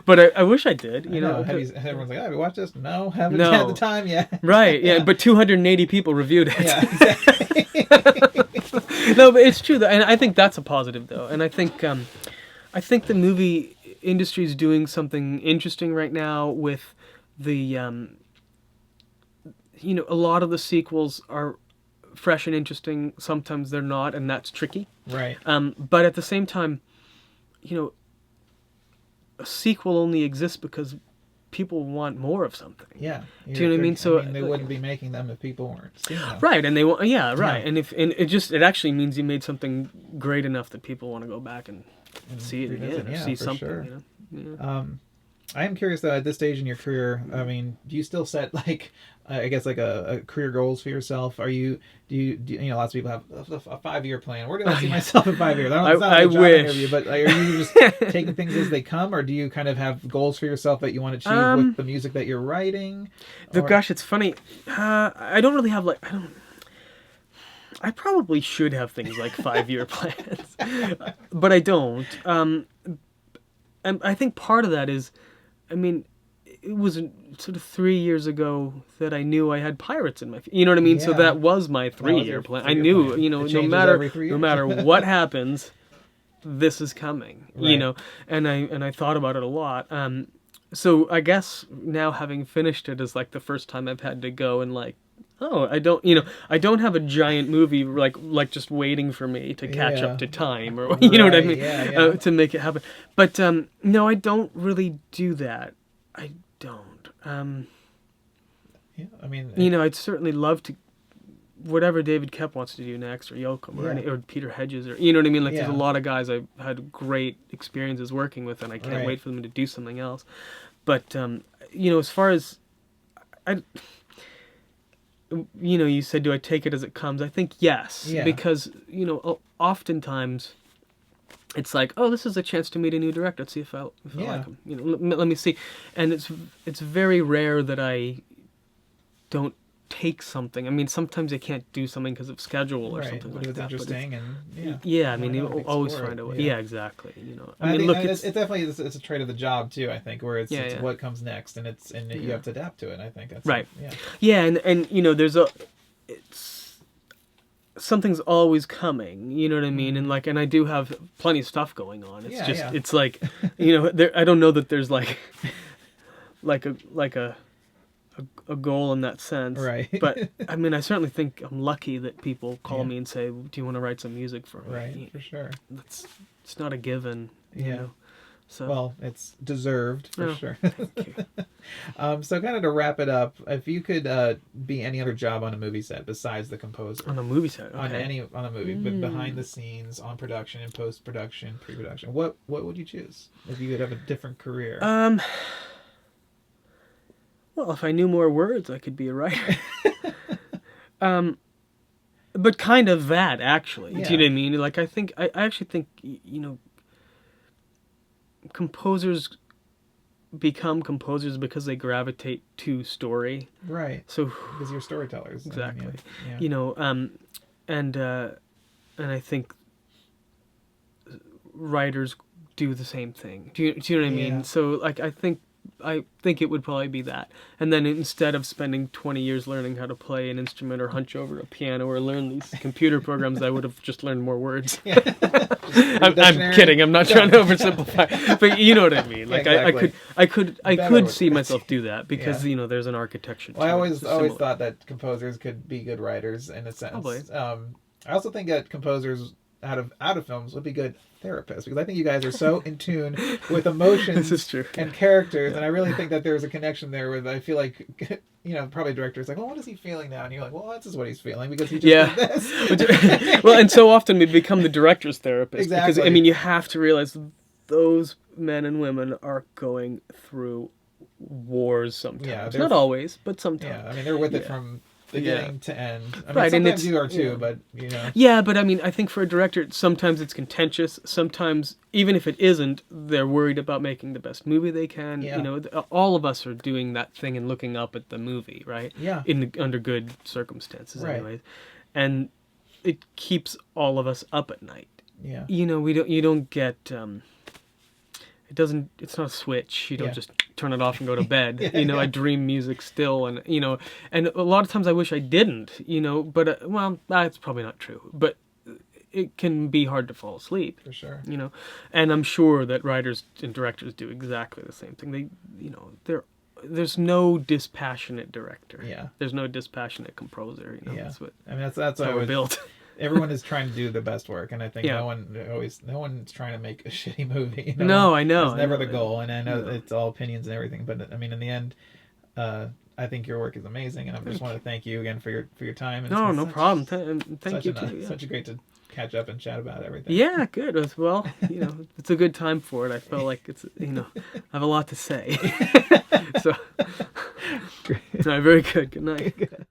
But I wish I did. You know, everyone's like, "Oh, have you watched this?" No, haven't had the time yet. Right? Yeah, but 280 people reviewed it. Yeah, exactly. No, but it's true, and I think that's a positive, though, and I think the movie industry is doing something interesting right now with the you know, a lot of the sequels are fresh and interesting, sometimes they're not, and that's tricky, right? But at the same time, you know, a sequel only exists because people want more of something. Yeah. Do you know what I mean? So they wouldn't be making them if people weren't seeing them. Right, and they want, and it actually means you made something great enough that people want to go back and see it again, or see something. Sure. You know? Yeah. I am curious though, at this stage in your career, I mean, do you still set like, I guess like a career goals for yourself? Do you know, lots of people have a 5-year plan. Where do I see myself in 5 years? I wish. Interview, but are you just taking things as they come, or do you kind of have goals for yourself that you want to achieve with the music that you're writing? Gosh, it's funny. I don't really have I probably should have things like 5-year plans, but I don't. And I think part of that is, I mean, it was sort of 3 years ago that I knew I had Pirates in my, you know what I mean? Yeah. So that was my 3-year plan. I knew, plan. You know, no matter what happens, this is coming, right. You know, and I thought about it a lot. So I guess now having finished it is like the first time I've had to go and like, oh, I don't have a giant movie like just waiting for me to catch up to time, or you know what I mean, to make it happen. But no, I don't really do that. I don't. I mean, you know, I'd certainly love whatever David Koepp wants to do next, or Yoakum, or Peter Hedges, or what I mean. Like there's a lot of guys I've had great experiences working with, and I can't wait for them to do something else. But as far as you said, do I take it as it comes? I think yes, because oftentimes it's like, oh, this is a chance to meet a new director. Let's see if I like him. Let me see. And it's very rare that I don't take something. I mean, sometimes I can't do something because of schedule or something like it's that. Interesting, I mean, you always find a way. Yeah, exactly. I mean, look, it's definitely it's a trait of the job too. I think where it's what comes next, and you have to adapt to it. I think that's right. And there's something's always coming. You know what I mean? And and I do have plenty of stuff going on. It's it's like I don't know that there's like a goal in that sense, right? But I mean, I certainly think I'm lucky that people call me and say, "Do you want to write some music for me?" Right, for sure. It's not a given, you know. So well, it's deserved for sure. So kind of to wrap it up, if you could be any other job on a movie set besides the composer, on a movie set, on a movie, but behind the scenes, on production, in post production, pre-production, what would you choose if you could have a different career? Well, if I knew more words, I could be a writer. But kind of that, actually. Do you know what I mean? Like, I actually think, composers become composers because they gravitate to story. Right. So because you're storytellers. Exactly. And I think writers do the same thing. Do you know what I mean? So, like, I think it would probably be that. And then instead of spending 20 years learning how to play an instrument or hunch over a piano or learn these computer programs, I would have just learned more words. I'm kidding. I'm not trying to oversimplify. But you know what I mean. Like exactly. I could see myself do that because there's an architecture to it. I always thought that composers could be good writers in a sense. Probably. I also think that composers out of films would be good therapists, because I think you guys are so in tune with emotions and characters, and I really think that there's a connection there with, I feel like, probably directors like, well, what is he feeling now? And you're like, well, that's just what he's feeling because he just did this. Well, and so often we become the director's therapist. Exactly. Because, I mean, you have to realize those men and women are going through wars sometimes. Yeah, not always, but sometimes. Yeah, I mean, they're with it from beginning to end. I mean, sometimes you are too, but Yeah, but I mean, I think for a director, sometimes it's contentious. Sometimes, even if it isn't, they're worried about making the best movie they can. Yeah. All of us are doing that thing and looking up at the movie, right? Yeah. Under good circumstances, right. anyways, and it keeps all of us up at night. Yeah. You don't get. It's not a switch. You don't just turn it off and go to bed. I dream music still, and and a lot of times I wish I didn't, but that's probably not true, but it can be hard to fall asleep. For sure. And I'm sure that writers and directors do exactly the same thing. There's no dispassionate director. Yeah. There's no dispassionate composer. That's what. I mean, that's how we're built. Everyone is trying to do the best work, and I think no one's trying to make a shitty movie. No, I know. It's never the goal, and I know it's all opinions and everything. But I mean, in the end, I think your work is amazing, and I just want to thank you again for your time. And no problem. Thank you too. Such a great to catch up and chat about everything. Yeah, good. Well, it's a good time for it. I feel like it's I have a lot to say. So, very good. Good night. Good.